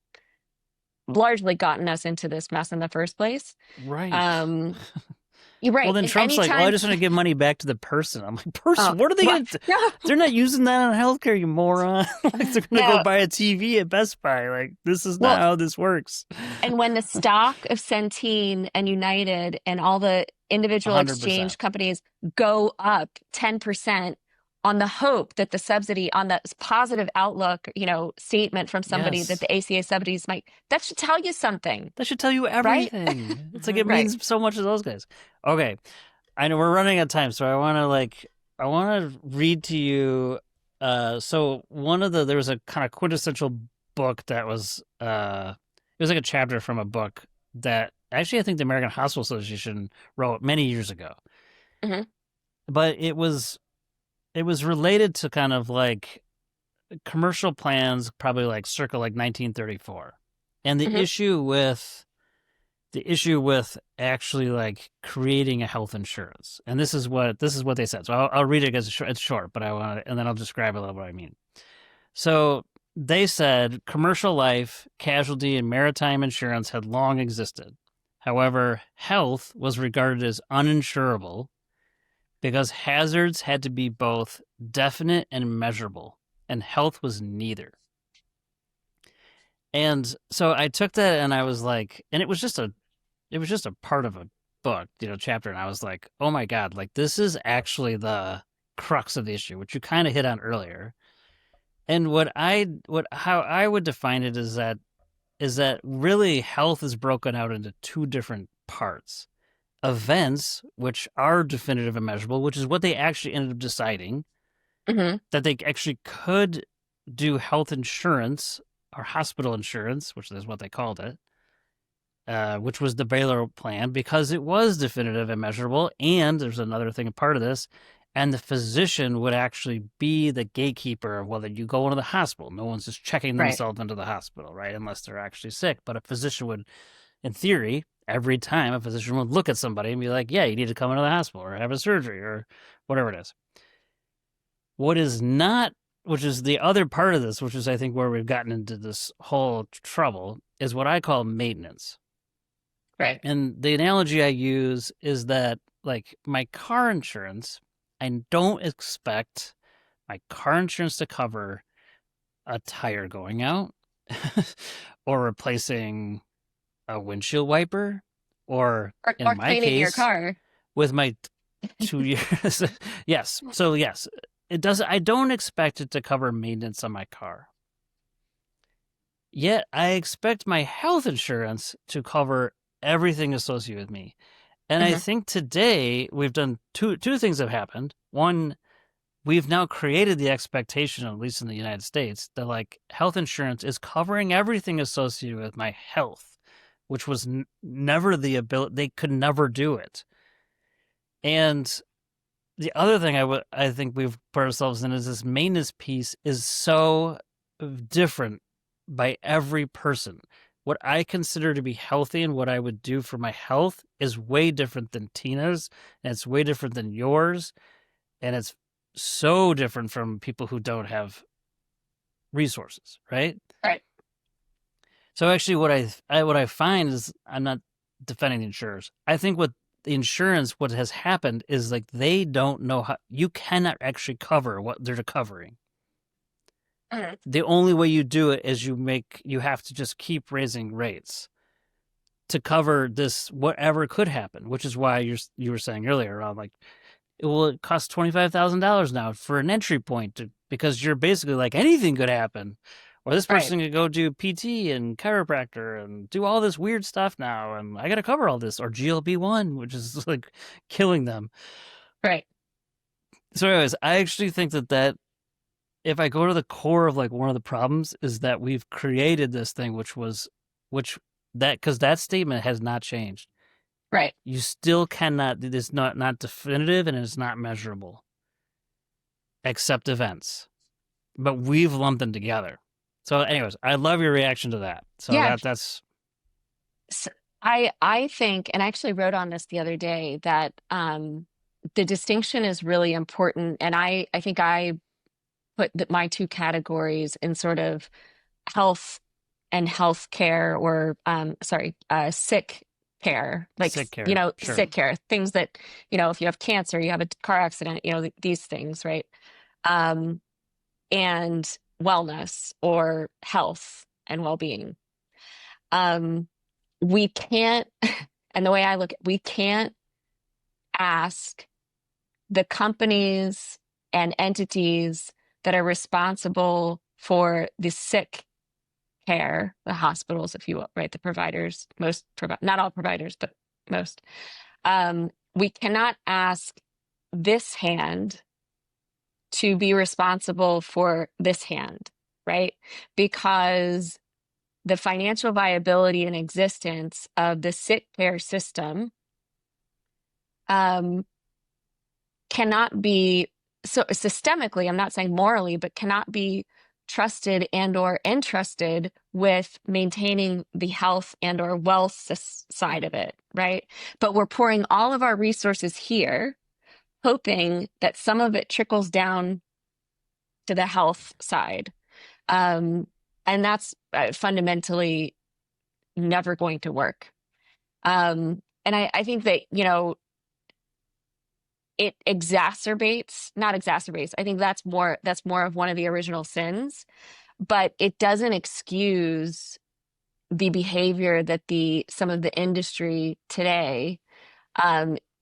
largely gotten us into this mess in the first place. Right. You're right. Well, then And Trump's like, oh, I anytime- just want to give money back to the person. I'm like, person? Oh, What are they well, going to no. They're not using that on healthcare, you moron. Like, they're going to No. go buy a TV at Best Buy. Like, this is not Well- how this works. And when the stock of Centene and United and all the individual 100%. exchange companies go up 10% on the hope that the subsidy, on the positive outlook, statement from somebody Yes. that the ACA subsidies that should tell you something. That should tell you Right? everything. It's like it Right. means so much to those guys. Okay. I know we're running out of time, so I want to read to you so there was a kind of quintessential book that was it was like a chapter from a book that actually I think the American Hospital Association wrote many years ago. Mhm. But it was related to kind of like commercial plans, probably like circa like 1934. And Mhm. the issue with actually like creating a health insurance. And this is what they said. So I'll read it because it's short, but and then I'll describe a little what I mean. So they said commercial life, casualty, and maritime insurance had long existed. However, health was regarded as uninsurable because hazards had to be both definite and measurable, and health was neither. And so I took that and I was like, and it was just a part of a book, chapter. And I was like, oh my God, like this is actually the crux of the issue, which you kind of hit on earlier. And how I would define it is that really health is broken out into two different parts. events, which are definitive and measurable, which is what they actually ended up deciding, Hmm. that they actually could do health insurance or hospital insurance, which is what they called it, which was the Baylor plan, because it was definitive and measurable. And there's another thing, a part of this, and the physician would actually be the gatekeeper of whether you go into the hospital. No one's just checking Right. themselves into the hospital, right? Unless they're actually sick. But a physician would, in theory, every time a physician would look at somebody and be like, yeah, you need to come into the hospital or have a surgery or whatever it is. What is not, which is the other part of this, which is I think where we've gotten into this whole trouble, is what I call maintenance. Right. And the analogy I use is that, like, my car insurance, I don't expect my car insurance to cover a tire going out or replacing a windshield wiper, or in Or my cleaning your case, car. with my 2 years. Yes. So, yes, it does. I don't expect it to cover maintenance on my car. Yet I expect my health insurance to cover everything associated with me. And I Hmm. think today we've done two things have happened. One, we've now created the expectation, at least in the United States, that like health insurance is covering everything associated with my health, which was never the ability. They could never do it. And the other thing I think we've put ourselves in is this maintenance piece is so different by every person. What I consider to be healthy and what I would do for my health is way different than Tina's, and it's way different than yours, and it's so different from people who don't have resources, right? Right. So actually, what I find is, I'm not defending the insurers. I think what the insurance, what has happened is like they don't know how, you cannot actually cover what they're covering. Hmm. The only way you do it is you have to just keep raising rates to cover this whatever could happen, which is why you were saying earlier around like it costs $25,000 now for an entry point because you're basically like anything could happen. Or this Right. person could go do PT and chiropractor and do all this weird stuff now, and I got to cover all this. Or GLP-1, which is like killing them. Right. So, anyways, I actually think that if I go to the core of like one of the problems is that we've created this thing, which because that statement has not changed. Right. You still cannot. It's not definitive and it's not measurable, except events. But we've lumped them together. So, anyways, I love your reaction to that. So Yeah. that's So I think, and I actually wrote on this the other day, that the distinction is really important. And I think I put my two categories in sort of health and healthcare, or sorry, sick care, like, sick care. Sure. sick care, things that, if you have cancer, you have a car accident, these things, right? Um, and wellness, or health and well-being. Um, we can't, and the way I look, we can't ask the companies and entities that are responsible for the sick care, the hospitals, if you will, right? The providers, not all providers, but most. We cannot ask this hand to be responsible for this hand, right? Because the financial viability and existence of the sick care system um, cannot be, so systemically, I'm not saying morally, but cannot be trusted and or entrusted with maintaining the health and or wealth side of it, right? But we're pouring all of our resources here, hoping that some of it trickles down to the health side. And that's fundamentally never going to work. And I think that, it not exacerbates. I think that's more of one of the original sins, but it doesn't excuse the behavior that some of the industry today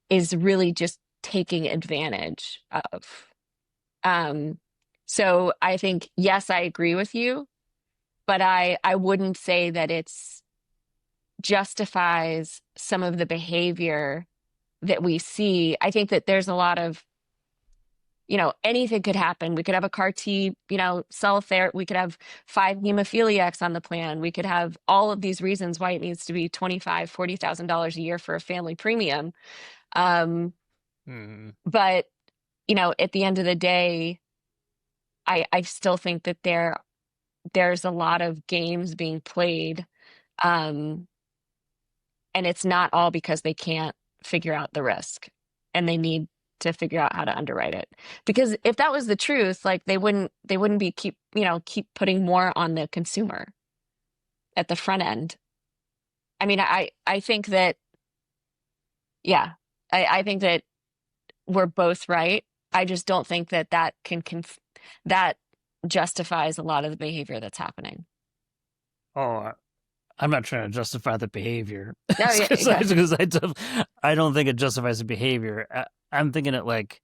is really just taking advantage of. So I think, yes, I agree with you, but I wouldn't say that it's justifies some of the behavior that we see. I think that there's a lot of, anything could happen. We could have a CAR T, cell therapy. We could have 5 hemophiliacs on the plan. We could have all of these reasons why it needs to be $40,000 a year for a family premium. Um, Hmm. but, at the end of the day, I still think that there's a lot of games being played. Um, and it's not all because they can't figure out the risk and they need to figure out how to underwrite it. Because if that was the truth, like they wouldn't be keep putting more on the consumer at the front end. I mean, I think that, yeah, I think that we're both right. I just don't think that that justifies a lot of the behavior that's happening. Oh, I'm not trying to justify the behavior Oh yeah, because yeah. I don't think it justifies the behavior. I'm thinking it like,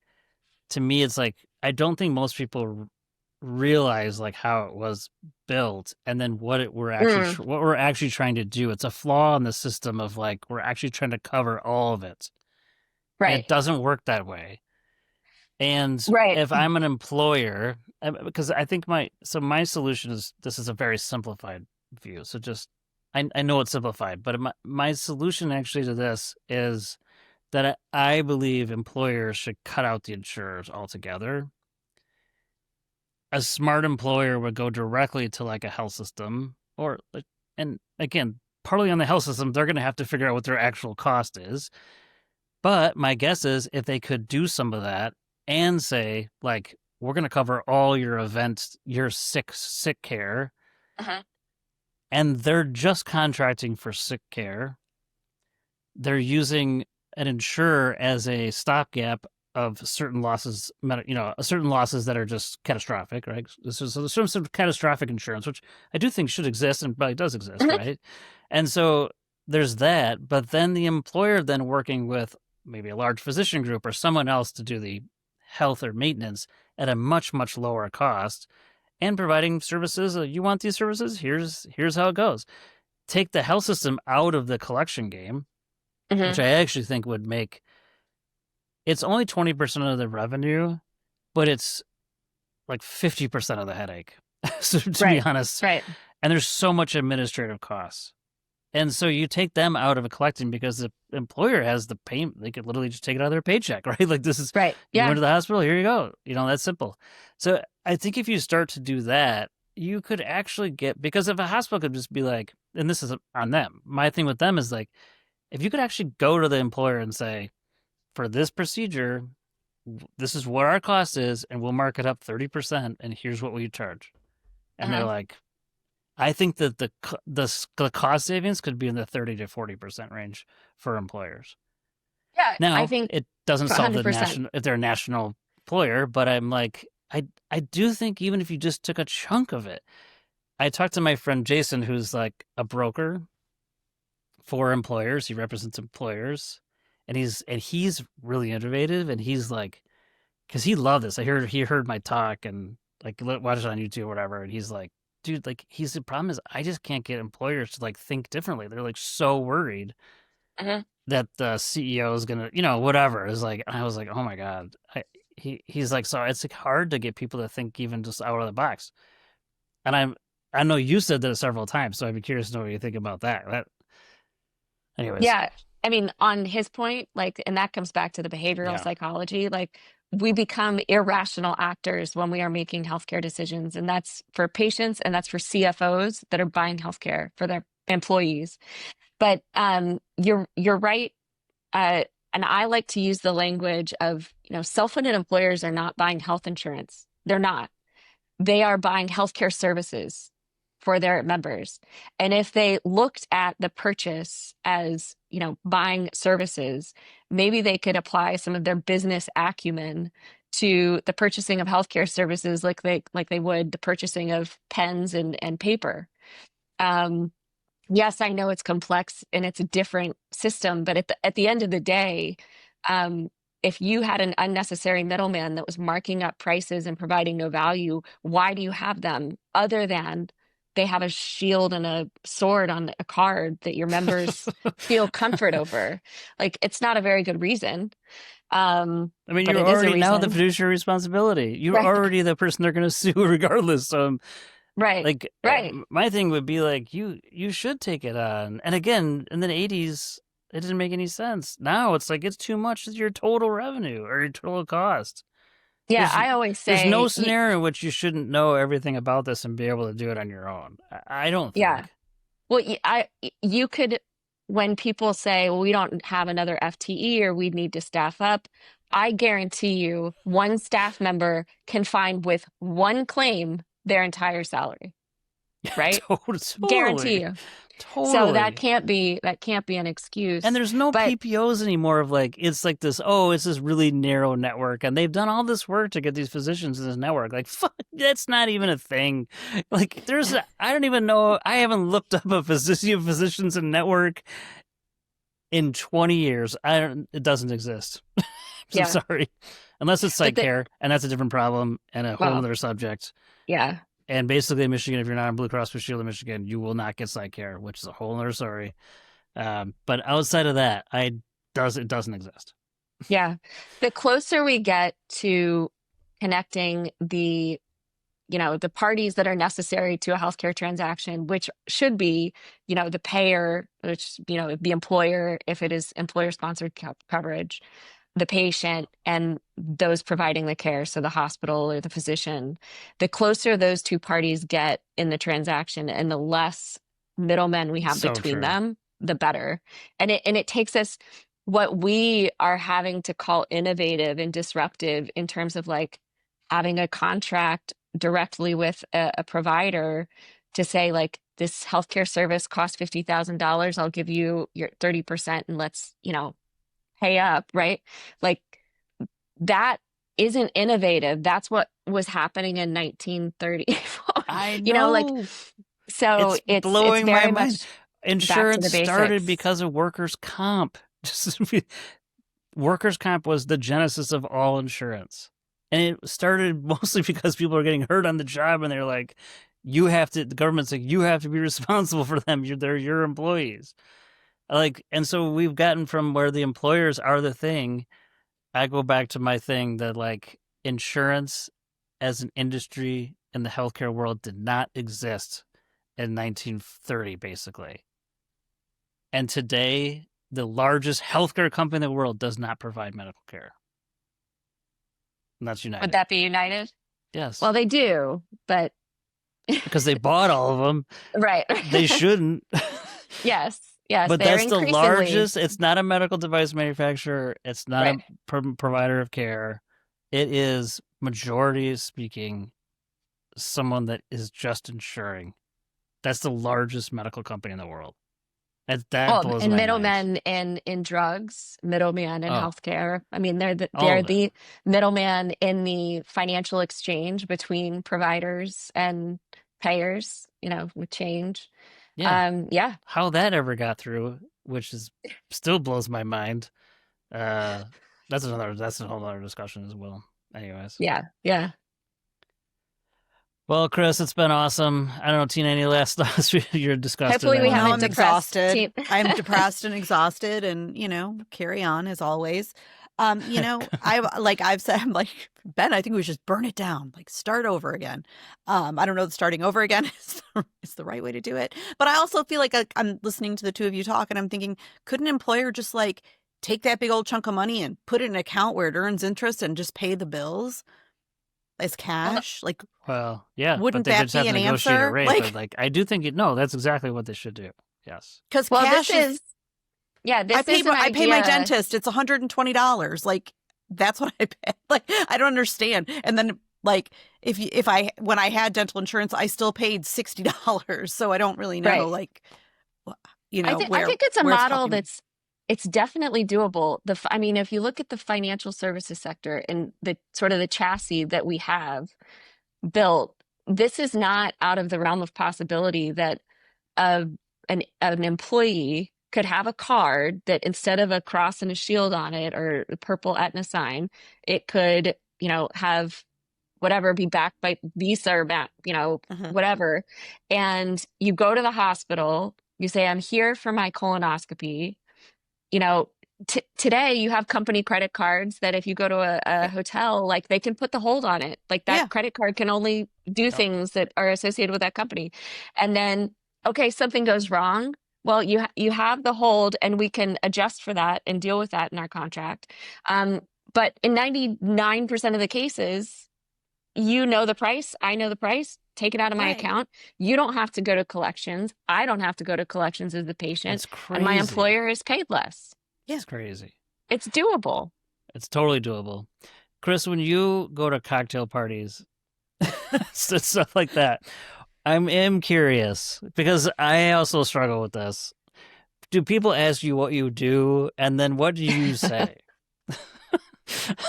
to me, it's like, I don't think most people realize like how it was built and then Mm, what we're actually trying to do. It's a flaw in the system of like, we're actually trying to cover all of it. And it right, doesn't work that way. And right. if I'm an employer, because I think my solution is, this is a very simplified view. So just, I know it's simplified, but my solution actually to this is that I believe employers should cut out the insurers altogether. A smart employer would go directly to like a health system, or like, and again, partly on the health system, they're going to have to figure out what their actual cost is. But my guess is if they could do some of that and say, like, we're going to cover all your events, your sick care, Uh-huh. and they're just contracting for sick care. They're using an insurer as a stopgap of certain losses, certain losses that are just catastrophic, right? So there's some sort of catastrophic insurance, which I do think should exist and probably does exist, Mhm. right? And so there's that, but then the employer then working with maybe a large physician group or someone else to do the health or maintenance at a much, much lower cost and providing services. You want these services? Here's how it goes. Take the health system out of the collection game, which Mhm. I actually think would make, it's only 20% of the revenue, but it's like 50% of the headache. So to be Right, honest, right. and there's so much administrative costs. And so you take them out of a collecting because the employer has the payment. They could literally just take it out of their paycheck, right? Like, this is, Right. you went Yeah. to the hospital, here you go. That's simple. So I think if you start to do that, you could actually get, because if a hospital could just be like, and this is on them, my thing with them is like, if you could actually go to the employer and say, for this procedure, this is what our cost is, and we'll mark it up 30%, and here's what we charge. And they're Uh-huh. like, I think that the cost savings could be in the 30 to 40% range for employers. Yeah, I Now, think it doesn't solve the 100%. national, if they're a national employer, but I'm like, I do think even if you just took a chunk of it, I talked to my friend Jason, who's like a broker for employers. He represents employers, and he's really innovative, and he's like, because he loved this. He heard my talk and like watched it on YouTube or whatever, and he's like, dude, like, the problem is I just can't get employers to like think differently. They're like so worried Uh-huh. that the CEO is gonna, whatever. Is like, I was like, oh my god. He's like, so it's like hard to get people to think even just out of the box. And I know you said that several times, so I'd be curious to know what you think about that. Anyways, Yeah. I mean, on his point, like, and that comes back to the behavioral yeah. psychology, like we become irrational actors when we are making healthcare decisions. And that's for patients and that's for CFOs that are buying healthcare for their employees. But you're right. And I like to use the language of, self-funded employers are not buying health insurance. They're not. They are buying healthcare services for their members. And if they looked at the purchase as, buying services, maybe they could apply some of their business acumen to the purchasing of healthcare services like they would the purchasing of pens and paper. Um, yes, I know it's complex and it's a different system, but at the end of the day, um, if you had an unnecessary middleman that was marking up prices and providing no value, why do you have them other than they have a shield and a sword on a card that your members feel comfort over. Like, it's not a very good reason. I mean, But you're it is a already now the reason. fiduciary responsibility. You're Right. already the person they're going to sue regardless. So, Right. like, Right. my thing would be like, you should take it on. And again, in the '80s, it didn't make any sense. Now it's like it's too much of your total revenue or your total cost. Yeah, There's I always there's no say, scenario in which you shouldn't know everything about this and be able to do it on your own. I don't yeah. think. Well, you could, when people say, well, we don't have another FTE or we need to staff up, I guarantee you one staff member can find with one claim their entire salary, right? Guarantee Totally, you. So totally. that can't be an And excuse. there's no But PPOs anymore of like, it's like this, oh, it's this really narrow network. And they've done all this work to get these physicians in this network. Like, fuck, that's not even a thing. Like, I don't even know. I haven't looked up a physicians in network in 20 years. It doesn't exist. I'm yeah, sorry. Unless it's but psych care, and that's a different problem and a whole well, other subject. yeah. And basically, in Michigan, if you're not on Blue Cross Blue Shield in Michigan, you will not get psych care, which is a whole other story. But outside of that, it doesn't exist. Yeah. The closer we get to connecting the parties that are necessary to a healthcare transaction, which should be, the payer, which, the employer, if it is employer sponsored coverage, the patient, and those providing the care, so the hospital or the physician, the closer those two parties get in the transaction and the less middlemen we have So between true. them, the better. And it takes us what we are having to call innovative and disruptive in terms of like having a contract directly with a provider to say, like, this healthcare service costs $50,000. I'll give you your 30% and let's, pay up, right? Like, that isn't innovative. That's what was happening in 1934. I Like, know. so It's it's blowing my very mind. much back to Insurance the started basics. because of workers' comp. Workers' comp was the genesis of all insurance. And it started mostly because people are getting hurt on the job and they're like, the government's like, you have to be responsible for them. They're your employees. Like, and so we've gotten from where the employers are the thing. I go back to my thing that like insurance as an industry in the healthcare world did not exist in 1930, basically. And today, the largest healthcare company in the world does not provide medical care. And that's Would United. that be United? Yes. Well, they do, but Because they bought all of them. right. They shouldn't. Yes. Yes. But They're that's the increasingly largest. It's not a medical device manufacturer. It's not right. a provider of care. It is, majority speaking, someone that is just insuring. That's the largest medical company in the world. That Oh, blows and my mind. middlemen in drugs, middlemen in Oh, healthcare. I mean, all they're of it. the middleman in the financial exchange between providers and payers, with change. Yeah. Yeah. How that ever got through, which is still blows my mind. That's a whole other discussion as well. Anyways. Yeah. Yeah. Well, Chris, it's been awesome. I don't know, Tina, any last thoughts? You're disgusted. Hopefully I we know. No, haven't I'm depressed exhausted. team. I'm depressed and exhausted and, carry on as always. I've said, I'm like, Ben, I think we should just burn it down, like start over again. I don't know that starting over again is the right way to do it. But I also feel like I'm listening to the two of you talk and I'm thinking, could an employer just like take that big old chunk of money and put it in an account where it earns interest and just pay the bills as Well, cash? Like, Well, yeah, but wouldn't they that just have be to an negotiate a answer? rate. But Like, like, I do think that's exactly what they should do. Yes. because well, cash is, this is an I pay my idea. dentist. It's $120. Like, that's what I pay. Like, I don't understand. And then like when I had dental insurance, I still paid $60. So I don't really know, Right. like, I think it's a where it's model helping me. it's definitely doable. I mean, if you look at the financial services sector and the sort of the chassis that we have built, this is not out of the realm of possibility that an employee could have a card that instead of a cross and a shield on it or a purple Aetna sign, it could, have whatever, be backed by Visa or whatever. And you go to the hospital, you say, I'm here for my colonoscopy. You know, today you have company credit cards that if you go to a hotel, like they can put the hold on it. Like that credit card can only do things that are associated with that company. And then, okay, something goes wrong. Well, you have the hold and we can adjust for that and deal with that in our contract. But in 99% of the cases, you know the price, I know the price, take it out of my account. You don't have to go to collections. I don't have to go to collections as the patient. It's crazy. And my employer is paid less. It's crazy. It's doable. It's totally doable. Chris, when you go to cocktail parties, stuff like that, I am curious because I also struggle with this. Do people ask you what you do, and then what do you say?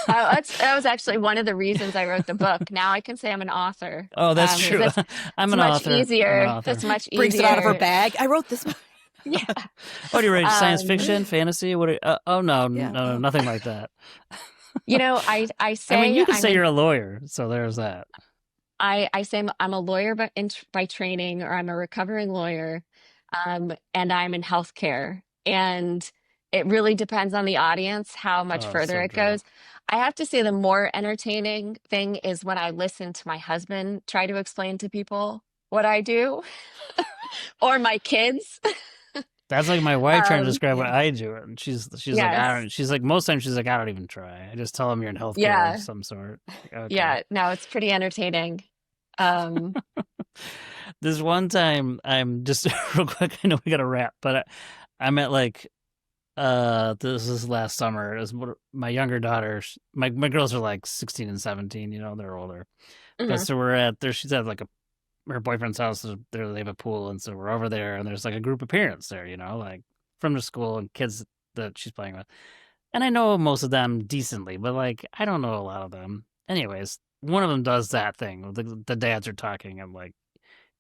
That was actually one of the reasons I wrote the book. Now I can say I'm an author. Oh, that's true. I'm an author. Easier. That's much easier. Brings it out of her bag. I wrote this book. Yeah. What do you write? Science fiction, fantasy? What? No, nothing like that. I say. I mean, you can say you're a lawyer, so there's that. I say I'm a lawyer by training, or I'm a recovering lawyer, and I'm in healthcare. And it really depends on the audience how much further it goes. I have to say the more entertaining thing is when I listen to my husband try to explain to people what I do, or my kids. That's like my wife trying to describe what I do, and she's like, I don't. She's like, most times she's like, I don't even try. I just tell them you're in healthcare of some sort. Okay. Yeah, no, it's pretty entertaining. This one time, I'm just real quick. I know we got to wrap, but I'm at like, this is last summer. It was my younger daughters. My girls are like 16 and 17. They're older. But so we're at there. She's at like her boyfriend's house. They have a pool, and so we're over there, and there's like a group of parents there, like from the school and kids that she's playing with. And I know most of them decently, but like I don't know a lot of them. Anyways, one of them does that thing. The dads are talking, and like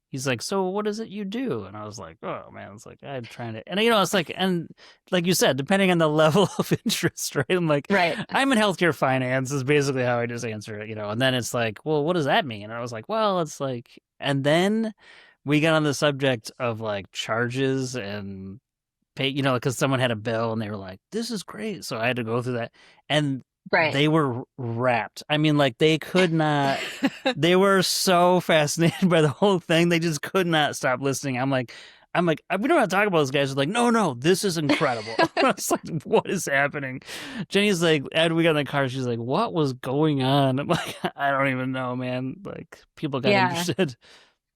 he's like, "So what is it you do?" And I was like, "Oh man," it's like I'm trying to, and it's like, and like you said, depending on the level of interest, right? I'm like, I'm in healthcare finance is basically how I just answer it, and then it's like, well, what does that mean? And I was like, well, it's like, and then we got on the subject of like charges and pay, because someone had a bill and they were like, this is great, so I had to go through that, and they were wrapped. I mean, like they could not. They were so fascinated by the whole thing. They just could not stop listening. I'm like, we don't have to talk about those guys. They're like, no, this is incredible. I was like, what is happening? Jenny's like, after we got in the car, she's like, what was going on? I'm like, I don't even know, man. Like people got interested.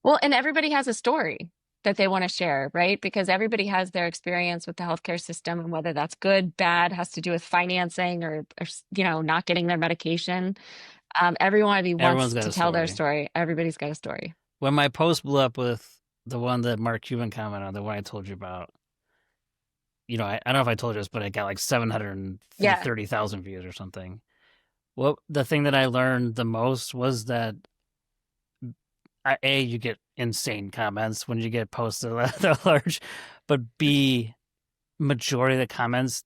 Well, and everybody has a story that they want to share, right? Because everybody has their experience with the healthcare system, and whether that's good, bad, has to do with financing or not getting their medication. Everybody wants to tell their story. Everybody's got a story. When my post blew up with the one that Mark Cuban commented on, the one I told you about, I don't know if I told you this, but it got like 730,000 views or something. Well, the thing that I learned the most was that A, you get insane comments when you get posted that large, but B, majority of the comments,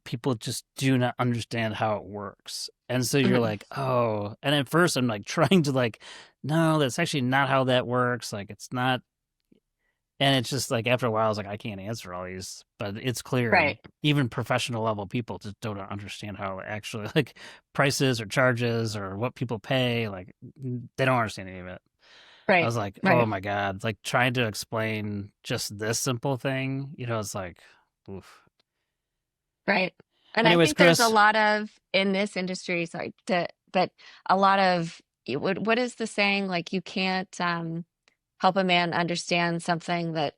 people just do not understand how it works. And so you're like, oh, and at first I'm like trying to like, no, that's actually not how that works. Like it's not. And it's just like after a while, I was like, I can't answer all these, but it's clear. Right. Even professional level people just don't understand how actually like prices or charges or what people pay. Like they don't understand any of it. Right. I was like, oh my God, like trying to explain just this simple thing, it's like, oof. Right. And anyways, I think Chris, there's a lot of, in this industry, but a lot of, what is the saying? Like you can't help a man understand something that,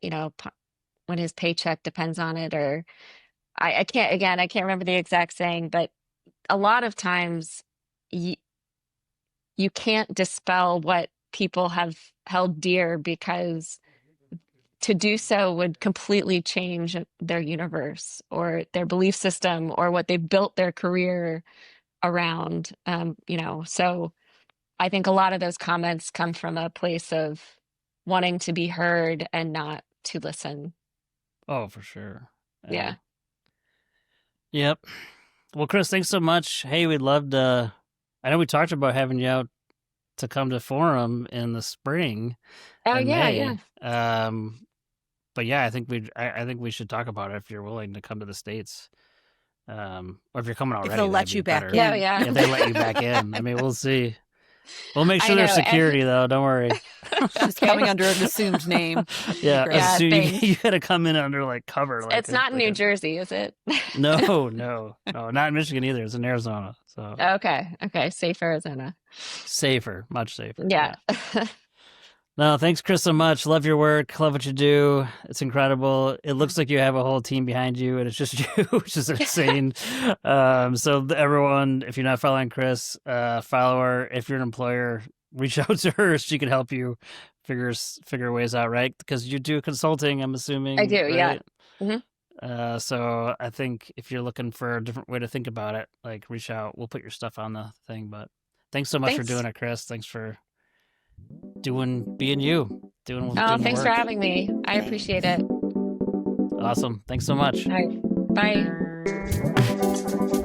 when his paycheck depends on it, or I can't remember the exact saying, but a lot of times you can't dispel what people have held dear, because to do so would completely change their universe or their belief system or what they've built their career around. So I think a lot of those comments come from a place of wanting to be heard and not to listen. Oh, for sure. Yeah. Yep. Well, Chris, thanks so much. Hey, we'd love to, I know we talked about having you out to come to Forum in the spring Oh in yeah, May. yeah. But yeah, I think we should talk about it if you're willing to come to the States. Or if you're coming If already, they'll that'd let be you back better. Yeah, in. yeah. If they let you back in, I mean, we'll see. We'll make sure I there's know. security, though. Don't worry. She's Okay. coming under an assumed name. Yeah, Great. Yeah, thanks. you gotta come in under like cover, It's not in New Jersey, is it? No, not in Michigan either. It's in Arizona, so Okay. Okay. Safe Arizona. safer, much safer. Yeah. No, thanks, Chris, so much. Love your work. Love what you do. It's incredible. It looks like you have a whole team behind you, and it's just you, which is insane. So everyone, if you're not following Chris, follow her. If you're an employer, reach out to her. She can help you figure ways out, right? Because you do consulting, I'm assuming. I do, yeah. Right? Hmm. So I think if you're looking for a different way to think about it, like reach out. We'll put your stuff on the thing. But thanks so much for Thanks. doing it, Chris. Thanks for being you, doing Oh, the thanks for work. having me. I appreciate it. Awesome. Thanks so much. All right. Bye.